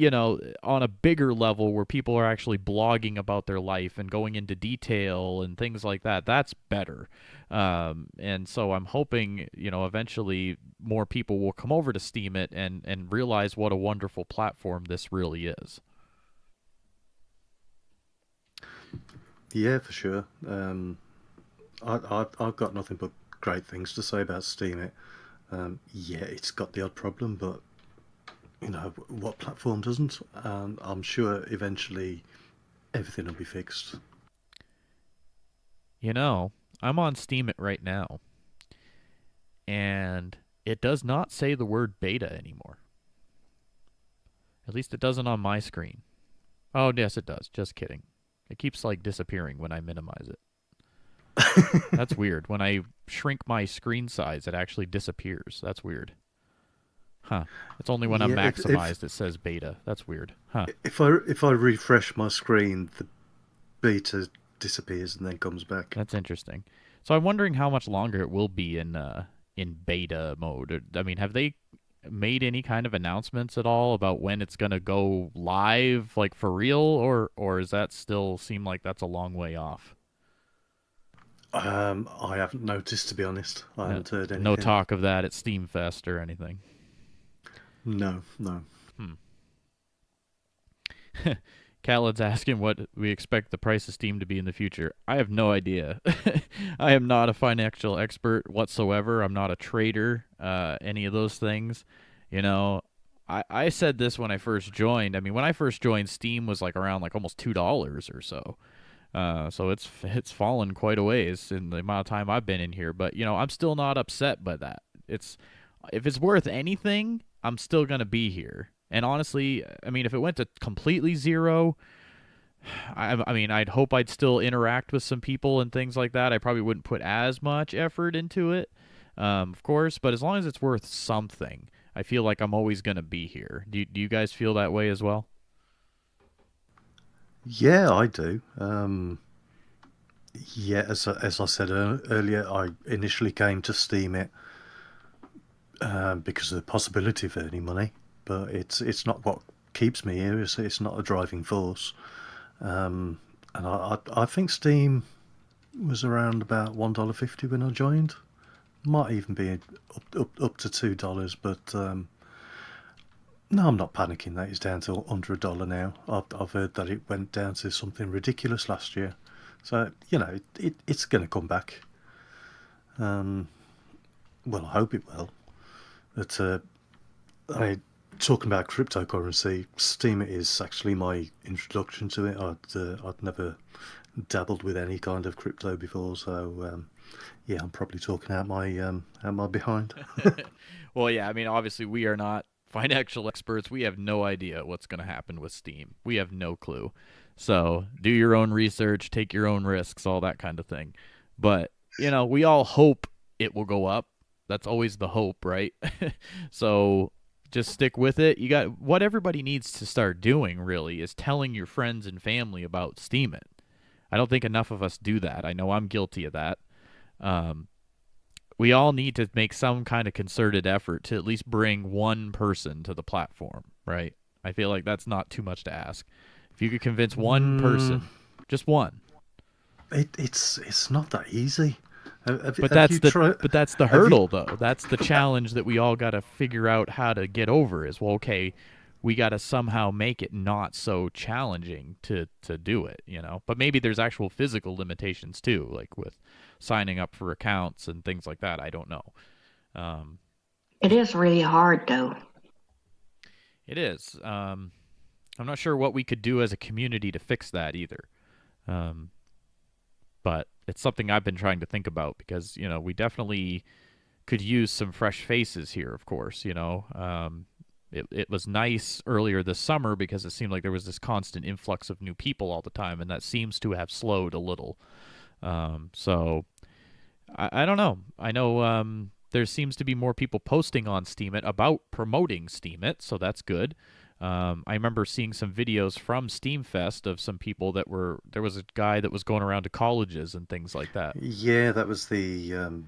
on a bigger level where people are actually blogging about their life and going into detail and things like that, that's better. And so I'm hoping, eventually more people will come over to Steemit and realize what a wonderful platform this really is. Yeah, for sure. I've got nothing but great things to say about Steemit. Yeah, it's got the odd problem, but what platform doesn't? I'm sure eventually everything will be fixed. I'm on Steemit right now, and it does not say the word beta anymore. At least it doesn't on my screen. Oh, yes, it does. Just kidding. It keeps like disappearing when I minimize it. That's weird. When I shrink my screen size, it actually disappears. That's weird. Huh. It's only when I'm Yeah, maximized it says beta. That's weird. Huh. if I refresh my screen, the beta disappears and then comes back. That's interesting. So I'm wondering how much longer it will be in beta mode. I mean, have they made any kind of announcements at all about when it's going to go live, like for real, or does that still seem like that's a long way off? I haven't noticed, to be honest. I haven't heard anything. No talk of that at Steam Fest or anything. No. Khaled's asking what we expect the price of Steam to be in the future. I have no idea. I am not a financial expert whatsoever. I'm not a trader, any of those things. You know, I said this when I first joined. I mean, when I first joined, Steam was like around like almost $2 or so. So it's fallen quite a ways in the amount of time I've been in here. But you know, I'm still not upset by that. If it's worth anything, I'm still gonna be here. And honestly, I mean, if it went to completely zero, I mean, I'd hope I'd still interact with some people and things like that. I probably wouldn't put as much effort into it, of course. But as long as it's worth something, I feel like I'm always gonna be here. Do you guys feel that way as well? Yeah, I do. Yeah, as I said earlier, I initially came to Steemit because of the possibility of earning money, but it's not what keeps me here. It's not a driving force. And I think Steam was around about $1.50 when I joined. Might even be up to $2, but no, I'm not panicking that it's down to under $1 now. I've heard that it went down to something ridiculous last year. So, you know, it's going to come back. Well, I hope it will. But, I mean, talking about cryptocurrency, Steem is actually my introduction to it. I'd never dabbled with any kind of crypto before, so yeah, I'm probably talking out my behind. Well, yeah, I mean, obviously we are not financial experts. We have no idea what's going to happen with Steem. We have no clue. So do your own research, take your own risks, all that kind of thing. But, you know, we all hope it will go up. That's always the hope, right? So just stick with it. You got what everybody needs to start doing really is telling your friends and family about Steemit. I don't think enough of us do that. I know I'm guilty of that. We all need to make some kind of concerted effort to at least bring one person to the platform, right? I feel like that's not too much to ask. If you could convince one person, just one. It's not that easy. But that's the hurdle, though. That's the challenge that we all got to figure out how to get over. Is well, okay, we got to somehow make it not so challenging to do it, you know. But maybe there's actual physical limitations too, like with signing up for accounts and things like that. I don't know. It is really hard, though. It is. I'm not sure what we could do as a community to fix that either. But it's something I've been trying to think about because, you know, we definitely could use some fresh faces here, of course, you know. It was nice earlier this summer because it seemed like there was this constant influx of new people all the time, and that seems to have slowed a little. So I don't know. I know there seems to be more people posting on Steemit about promoting Steemit, so that's good. I remember seeing some videos from Steamfest of some people there was a guy that was going around to colleges and things like that. Yeah, that was the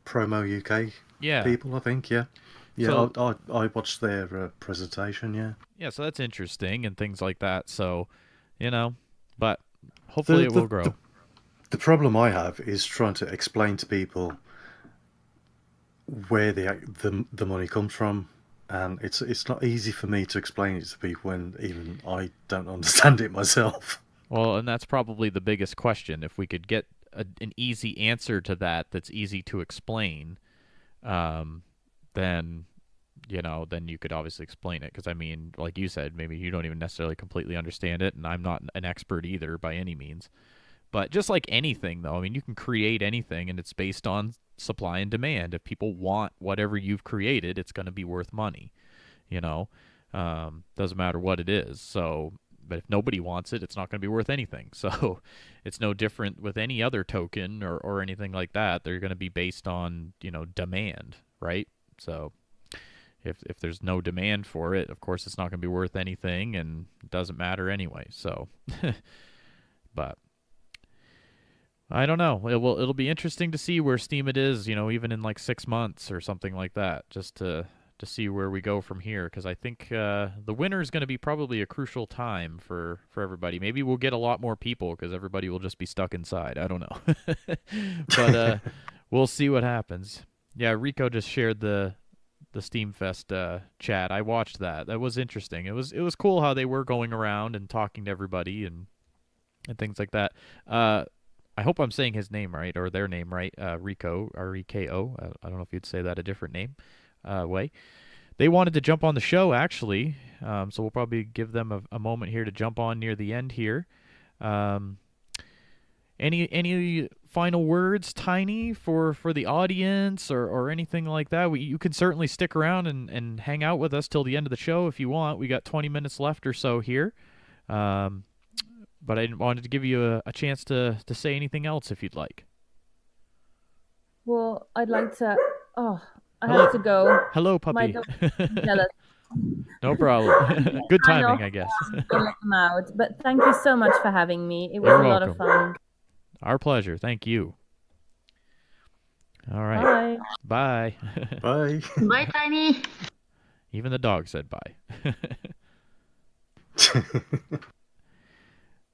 Promo UK people, I think, yeah. Yeah, so, I watched their presentation, yeah. Yeah, so that's interesting and things like that, so, you know, but hopefully it will grow. The problem I have is trying to explain to people where the money comes from. And it's not easy for me to explain it to people when even I don't understand it myself. Well, and that's probably the biggest question. If we could get an easy answer to that that's easy to explain, then, you know, then you could obviously explain it. Because, I mean, like you said, maybe you don't even necessarily completely understand it, and I'm not an expert either by any means. But just like anything, though, I mean, you can create anything, and it's based on supply and demand. If people want whatever you've created, it's going to be worth money, you know. Doesn't matter what it is. So, but if nobody wants it, it's not going to be worth anything. So, it's no different with any other token or anything like that. They're going to be based on demand, right? So, if there's no demand for it, of course it's not going to be worth anything, and it doesn't matter anyway. So, but I don't know. It'll be interesting to see where Steemit is, even in like 6 months or something like that, just to see where we go from here. Because I think the winter is going to be probably a crucial time for everybody. Maybe we'll get a lot more people because everybody will just be stuck inside. I don't know, but we'll see what happens. Yeah, Rico just shared the Steamfest chat. I watched that. That was interesting. It was cool how they were going around and talking to everybody and things like that. I hope I'm saying his name right or their name right. Rico, R-E-K-O. I don't know if you'd say that a different name way. They wanted to jump on the show actually, so we'll probably give them a moment here to jump on near the end here. Any final words, Tiny, for the audience or anything like that? You can certainly stick around and hang out with us till the end of the show if you want. We got 20 minutes left or so here. But I wanted to give you a chance to say anything else if you'd like. Well, I'd like to... Oh, I Hello. have to go. Hello, puppy. My dog is jealous. No problem. Good timing, I guess. To let them out. But thank you so much for having me. It was You're a lot of fun. Our pleasure. Thank you. All right. Bye. Bye. Bye. Bye, Tiny. Even the dog said bye.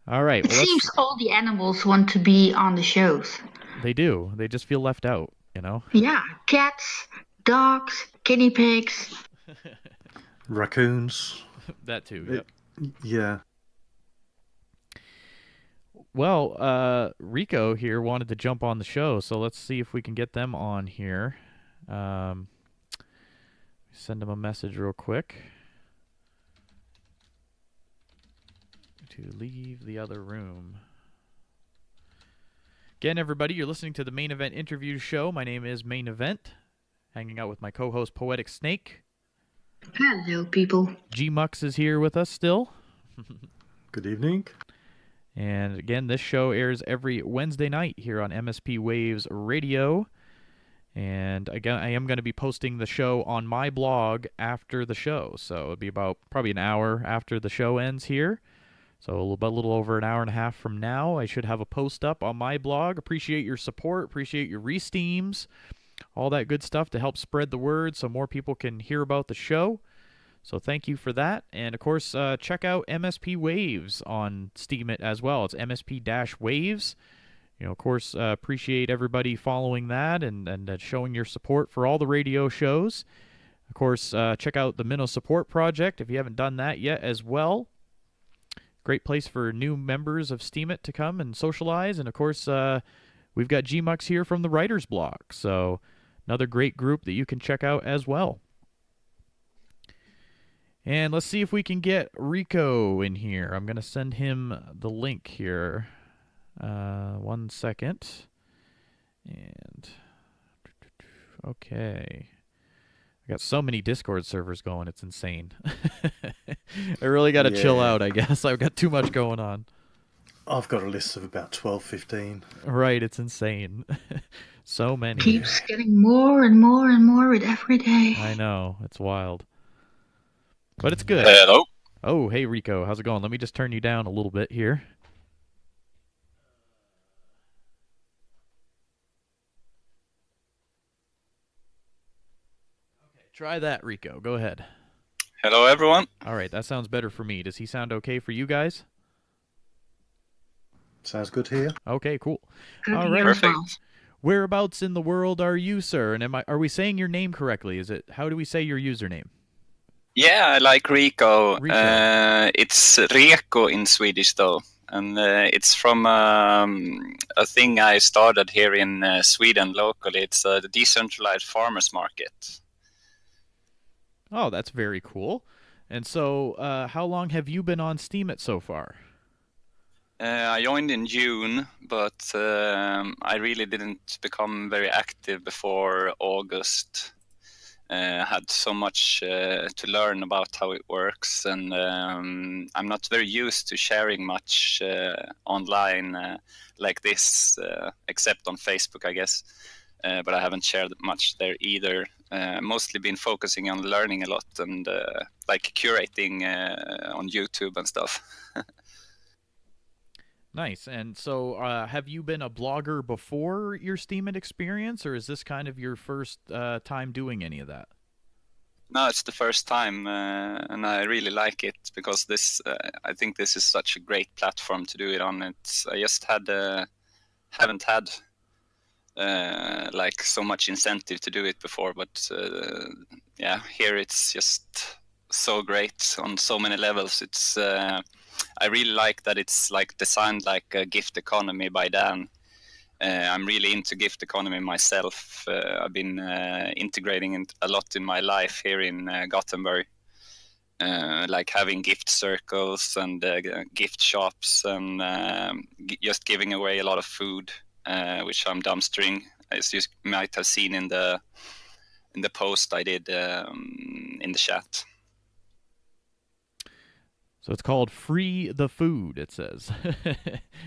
All right. It seems all the animals want to be on the shows. They do. They just feel left out, Yeah, cats, dogs, guinea pigs. Raccoons. That too. Yep. Yeah. Well, Rico here wanted to jump on the show, so let's see if we can get them on here. Send them a message real quick. To leave the other room. Again, everybody, you're listening to the Main Event Interview Show. My name is Main Event. Hanging out with my co-host, Poetic Snake. Hello, people. G-Mux is here with us still. Good evening. And again, this show airs every Wednesday night here on MSP Waves Radio. And again, I am going to be posting the show on my blog after the show. So it'll be about probably an hour after the show ends here. So a little over an hour and a half from now, I should have a post up on my blog. Appreciate your support. Appreciate your re-steams. All that good stuff to help spread the word so more people can hear about the show. So thank you for that. And, of course, check out MSP Waves on Steemit as well. It's MSP-Waves. Of course, appreciate everybody following that and showing your support for all the radio shows. Of course, check out the Minnow Support Project if you haven't done that yet as well. Great place for new members of Steemit to come and socialize. And, of course, we've got G-Mux here from the Writer's Block. So another great group that you can check out as well. And let's see if we can get Rico in here. I'm going to send him the link here. 1 second. And okay. I got so many Discord servers going, it's insane. I really got to chill out, I guess. I've got too much going on. I've got a list of about 12, 15. Right, it's insane. So many. Keeps getting more and more and more with every day. I know, it's wild. But it's good. Hello. Oh, hey Rico, how's it going? Let me just turn you down a little bit here. Okay, try that, Rico. Go ahead. Hello, everyone. All right, that sounds better for me. Does he sound okay for you guys? Sounds good here. Okay, cool. Good All to right. hear as well. Perfect. Whereabouts in the world are you, sir? And are we saying your name correctly? How do we say your username? Yeah, I like Rico. Rico. It's Reko in Swedish, though. And it's from a thing I started here in Sweden locally. It's the decentralized farmers market. Oh, that's very cool. And so, how long have you been on Steemit so far? I joined in June, but I really didn't become very active before August. had so much to learn about how it works, and I'm not very used to sharing much online like this, except on Facebook, I guess. But I haven't shared much there either. Mostly been focusing on learning a lot and like curating on YouTube and stuff. Nice. And so, have you been a blogger before your Steemit experience, or is this kind of your first time doing any of that? No, it's the first time, and I really like it because this. I think this is such a great platform to do it on. I just haven't had like so much incentive to do it before, but yeah, here it's just so great on so many levels. It's I really like that it's like designed like a gift economy by Dan. I'm really into gift economy myself. I've been integrating it a lot in my life here in Gothenburg, like having gift circles and gift shops, and just giving away a lot of food, which I'm dumpstering, as you might have seen in the post I did in the chat. So it's called Free the Food, it says.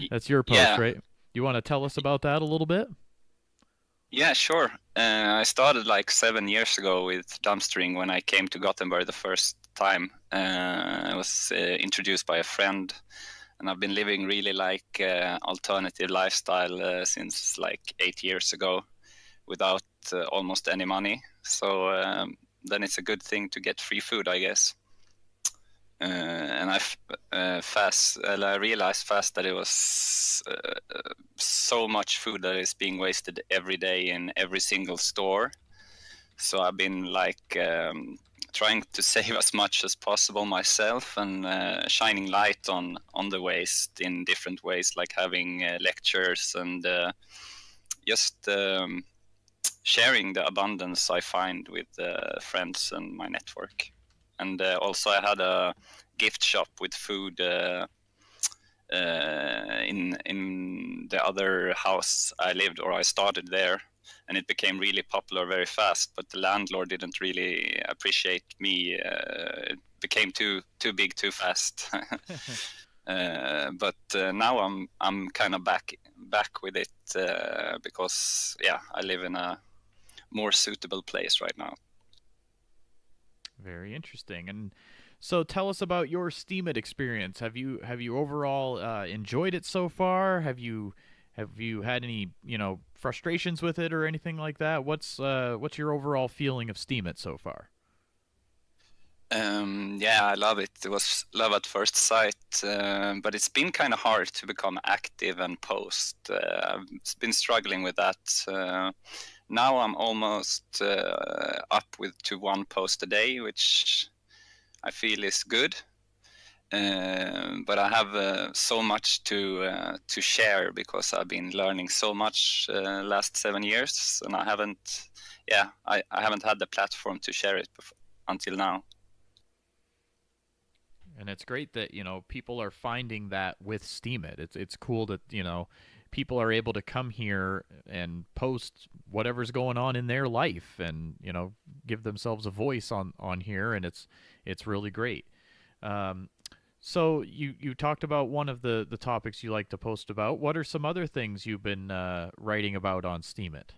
That's your post, Yeah. right? You want to tell us about that a little bit? Yeah, sure. I started like 7 years ago with dumpstering when I came to Gothenburg the first time. I was introduced by a friend, and I've been living really like alternative lifestyle since like 8 years ago without almost any money. So then it's a good thing to get free food, I guess. And I realized fast that it was so much food that is being wasted every day in every single store. So I've been like trying to save as much as possible myself, and shining light on the waste in different ways, like having lectures and just sharing the abundance I find with friends and my network. And also I had a gift shop with food in the other house I lived, or I started there, and it became really popular very fast. But the landlord didn't really appreciate me. It became too big too fast. But now I'm kind of back with it because I live in a more suitable place right now. Very interesting. And so, tell us about your Steemit experience. Have you overall enjoyed it so far? Have you had any frustrations with it or anything like that? What's your overall feeling of Steemit so far? Yeah, I love it. It was love at first sight, but it's been kind of hard to become active and post. I've been struggling with that. Now I'm almost up to one post a day, which I feel is good. But I have so much to share because I've been learning so much last 7 years, and I haven't had the platform to share it until now. And it's great that people are finding that with Steemit. It's cool that people are able to come here and post whatever's going on in their life, and give themselves a voice on here, and it's really great. So you talked about one of the topics you like to post about. What are some other things you've been writing about on Steemit?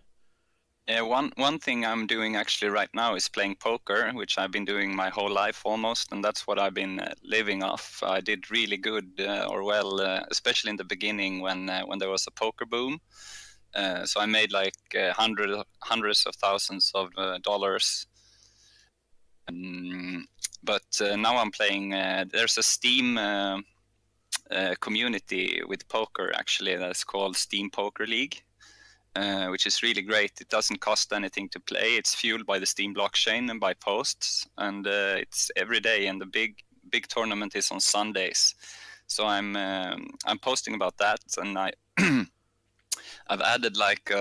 One thing I'm doing actually right now is playing poker, which I've been doing my whole life almost, and that's what I've been living off. I did really good especially in the beginning when there was a poker boom. So I made like hundreds of thousands of dollars. But now I'm playing. There's a Steam community with poker actually that's called Steam Poker League. Which is really great. It doesn't cost anything to play. It's fueled by the Steam blockchain and by posts, and it's every day. And the big tournament is on Sundays. So I'm posting about that, and I've added like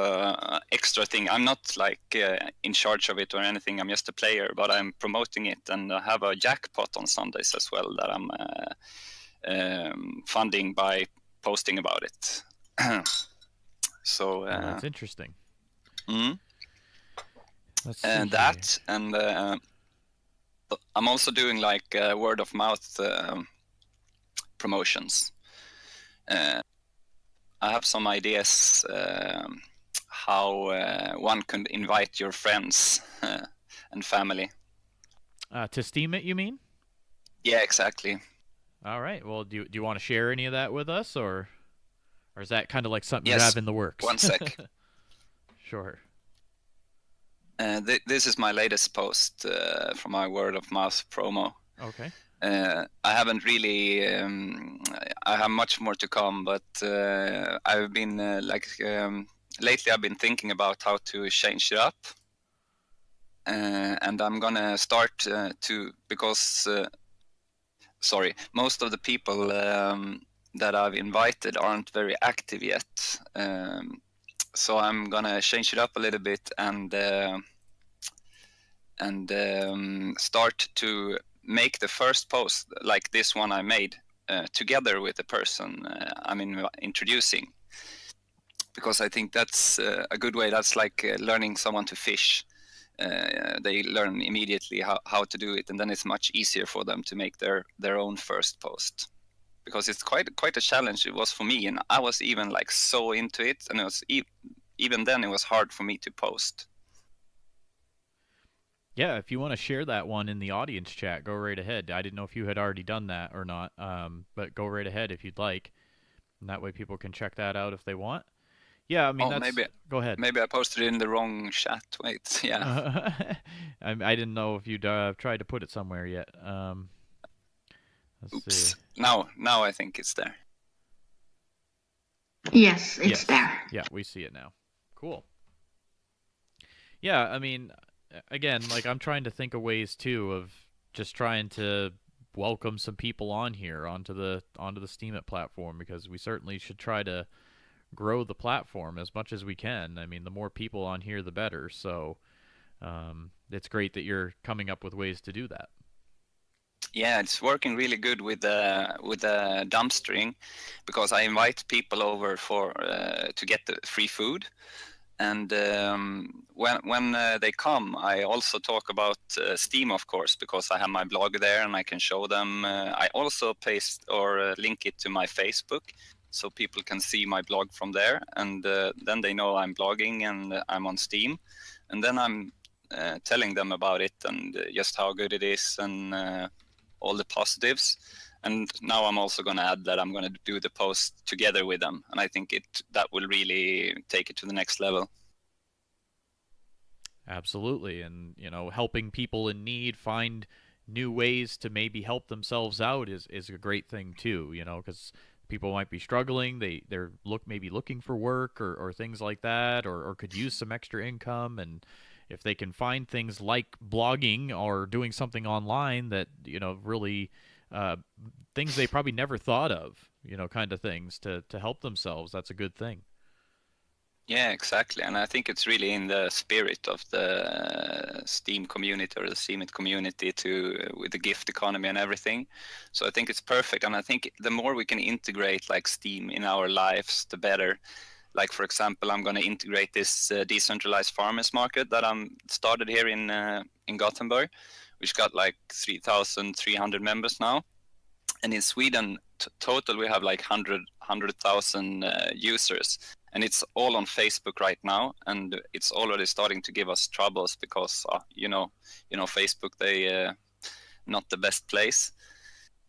extra thing. I'm not like in charge of it or anything. I'm just a player, but I'm promoting it, and I have a jackpot on Sundays as well that I'm funding by posting about it. So That's interesting. Mm-hmm. Let's see And that, and I'm also doing like word of mouth promotions. I have some ideas how one can invite your friends and family. To Steemit, you mean? Yeah, exactly. All right. Well, do you want to share any of that with us, or is that kind of like something you Yes. have in the works? One sec. Sure. This is my latest post from my word of mouth promo. Okay. I haven't really. I have much more to come, but I've been lately. I've been thinking about how to change it up, and I'm gonna start to because. Sorry, most of the people that I've invited aren't very active yet. So I'm gonna change it up a little bit and start to make the first post like this one I made together with the person I'm introducing, because I think that's a good way. That's like learning someone to fish. They learn immediately how to do it, and then it's much easier for them to make their own first post, because it's quite a challenge. It was for me, and I was even like so into it, and it was even then it was hard for me to post. Yeah, if you want to share that one in the audience chat, go right ahead. I didn't know if you had already done that or not, but go right ahead if you'd like, and that way people can check that out if they want. Yeah, I mean, go ahead. Maybe I posted it in the wrong chat. Wait, yeah. I didn't know if you'd tried to put it somewhere yet. Let's Oops. see. Now I think it's there. Yes, it's there. Yeah, we see it now. Cool. Yeah, I mean, again, like I'm trying to think of ways too of just trying to welcome some people on here onto the Steemit platform, because we certainly should try to grow the platform as much as we can. I mean, the more people on here, the better. So it's great that you're coming up with ways to do that. Yeah, it's working really good with the dumpstering, because I invite people over to get the free food, and when they come, I also talk about Steem, of course, because I have my blog there and I can show them. I also paste or link it to my Facebook, so people can see my blog from there, and then they know I'm blogging and I'm on Steem, and then I'm telling them about it and just how good it is and all the positives. And now I'm also going to add that I'm going to do the post together with them, and I think that will really take it to the next level. Absolutely, and helping people in need find new ways to maybe help themselves out is a great thing too. Because people might be struggling, they're maybe looking for work or things like that, or could use some extra income, and if they can find things like blogging or doing something online that really things they probably never thought of, kind of things to help themselves, that's a good thing. Yeah, exactly. And I think it's really in the spirit of the Steem community or the Steemit community with the gift economy and everything. So I think it's perfect. And I think the more we can integrate like Steem in our lives, the better. Like, for example, I'm going to integrate this decentralized farmers market that I'm started here in Gothenburg, which got like 3,300 members now. And in Sweden, total, we have like 100,000 users. And it's all on Facebook right now, and it's already starting to give us troubles because Facebook, they not the best place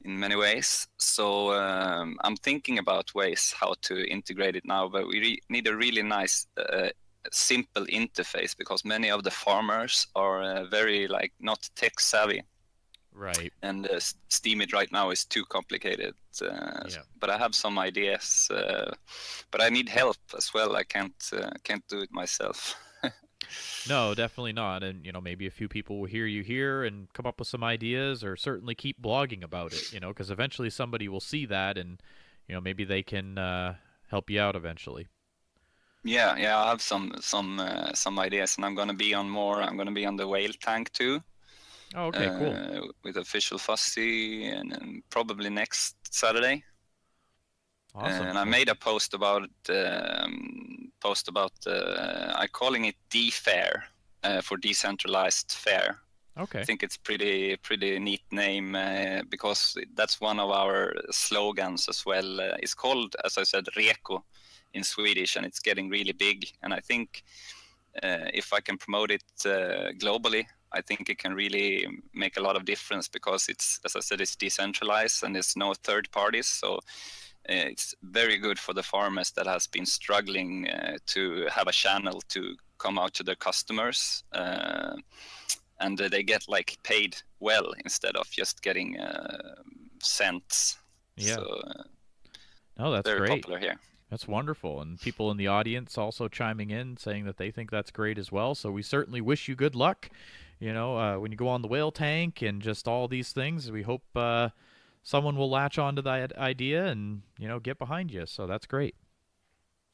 in many ways. So I'm thinking about ways how to integrate it now, but we need a really nice, simple interface, because many of the farmers are very not tech savvy. Right. And Steemit right now is too complicated. But I have some ideas. But I need help as well. I can't do it myself. No, definitely not. And maybe a few people will hear you here and come up with some ideas, or certainly keep blogging about it. Because eventually somebody will see that, and maybe they can help you out eventually. Yeah, I have some ideas, and I'm gonna be on more. I'm gonna be on the whale tank too. Oh, okay, cool. With Official Fussy, and probably next Saturday. Awesome. And I made a post about I'm calling it D-Fair, for decentralized fair. Okay. I think it's pretty neat name because that's one of our slogans as well. It's called, as I said, Reko in Swedish, and it's getting really big. And I think if I can promote it globally, I think it can really make a lot of difference because it's, as I said, it's decentralized and there's no third parties. So it's very good for the farmers that has been struggling to have a channel to come out to their customers. And they get like paid well instead of just getting cents. Yeah. So, no, that's very great. popular here. That's wonderful. And people in the audience also chiming in saying that they think that's great as well. So we certainly wish you good luck, when you go on the whale tank and just all these things. We hope someone will latch onto that idea and, get behind you. So that's great.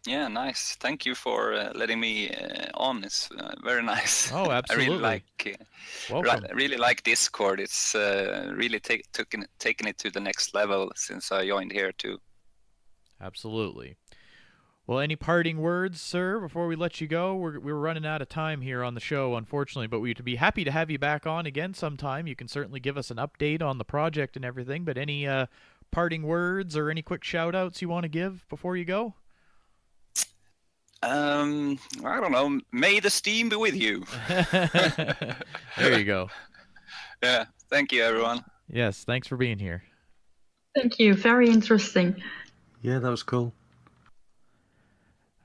Yeah, nice. Thank you for letting me on. It's very nice. Oh, absolutely. Welcome. really like Discord. It's really taken it to the next level since I joined here too. Absolutely. Well, any parting words, sir, before we let you go? We're running out of time here on the show, unfortunately, but we'd be happy to have you back on again sometime. You can certainly give us an update on the project and everything, but any parting words or any quick shout-outs you want to give before you go? I don't know. May the Steem be with you. There you go. Yeah. Thank you, everyone. Yes, thanks for being here. Thank you. Very interesting. Yeah, that was cool.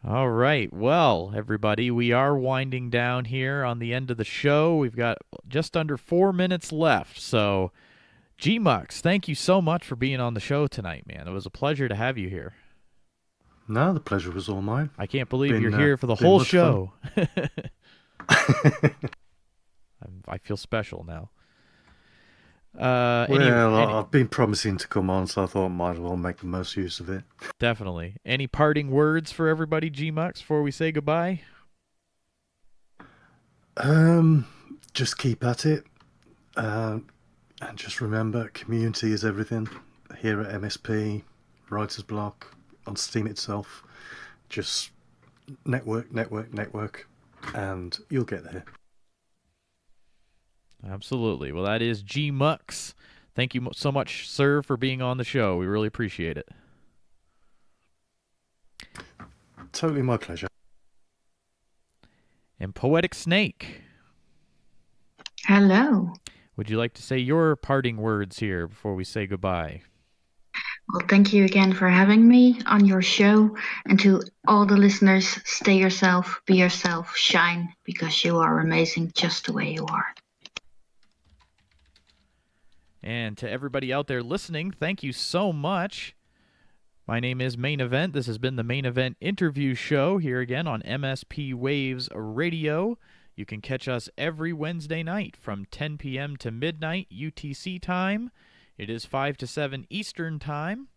All right. Well, everybody, we are winding down here on the end of the show. We've got just under 4 minutes left. So, G-Mux, thank you so much for being on the show tonight, man. It was a pleasure to have you here. No, the pleasure was all mine. I can't believe you're here for the whole show. I feel special now. I've been promising to come on, so I thought I might as well make the most use of it. Definitely. Any parting words for everybody, G-Mux, before we say goodbye? Just keep at it. And just remember, community is everything. Here at MSP, Writer's Block, on Steam itself, just network, and you'll get there. Absolutely. Well, that is G-Mux. Thank you so much, sir, for being on the show. We really appreciate it. Totally my pleasure. And Poetic Snake. Hello. Would you like to say your parting words here before we say goodbye? Well, thank you again for having me on your show. And to all the listeners, stay yourself, be yourself, shine, because you are amazing just the way you are. And to everybody out there listening, thank you so much. My name is Main Event. This has been the Main Event interview show here again on MSP Waves Radio. You can catch us every Wednesday night from 10 p.m. to midnight UTC time. It is 5 to 7 Eastern time.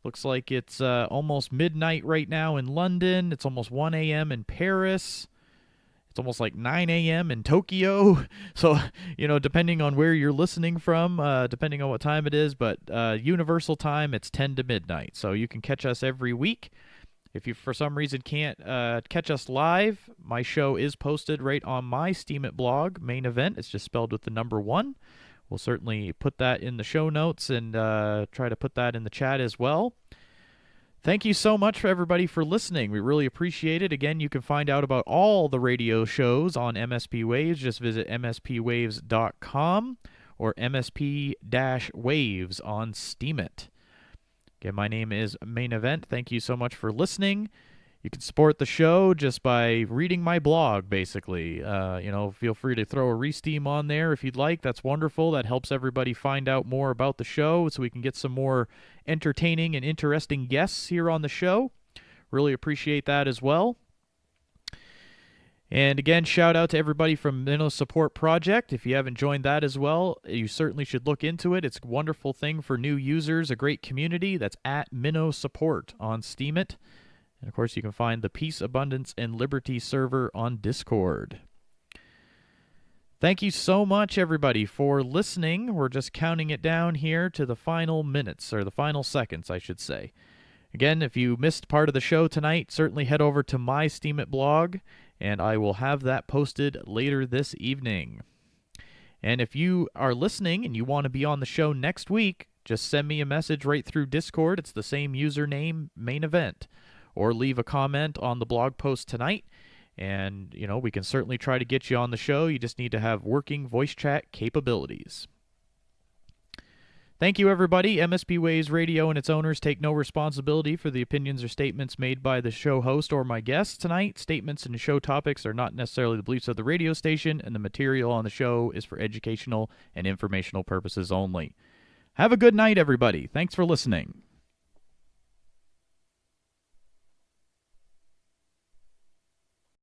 Looks like it's almost midnight right now in London. It's almost 1 a.m. in Paris. It's almost like 9 a.m. in Tokyo. So, depending on where you're listening from, depending on what time it is, but universal time, it's 10 to midnight. So you can catch us every week. If you, for some reason, can't catch us live, my show is posted right on my Steemit blog, Main Event. It's just spelled with the number 1. We'll certainly put that in the show notes and try to put that in the chat as well. Thank you so much for everybody for listening. We really appreciate it. Again, you can find out about all the radio shows on MSP Waves. Just visit mspwaves.com or msp-waves on Steemit. Again, my name is Main Event. Thank you so much for listening. You can support the show just by reading my blog, basically. Feel free to throw a re-steam on there if you'd like. That's wonderful. That helps everybody find out more about the show so we can get some more entertaining and interesting guests here on the show. Really appreciate that as well. And again, shout out to everybody from Minnow Support Project. If you haven't joined that as well, you certainly should look into it. It's a wonderful thing for new users, a great community. That's at Minnow Support on Steemit. And, of course, you can find the Peace, Abundance, and Liberty server on Discord. Thank you so much, everybody, for listening. We're just counting it down here to the final minutes, or the final seconds, I should say. Again, if you missed part of the show tonight, certainly head over to my Steemit blog and I will have that posted later this evening. And if you are listening and you want to be on the show next week, just send me a message right through Discord. It's the same username, main event. Or leave a comment on the blog post tonight. And, we can certainly try to get you on the show. You just need to have working voice chat capabilities. Thank you, everybody. MSP Waves Radio and its owners take no responsibility for the opinions or statements made by the show host or my guests tonight. Statements and show topics are not necessarily the beliefs of the radio station, and the material on the show is for educational and informational purposes only. Have a good night, everybody. Thanks for listening.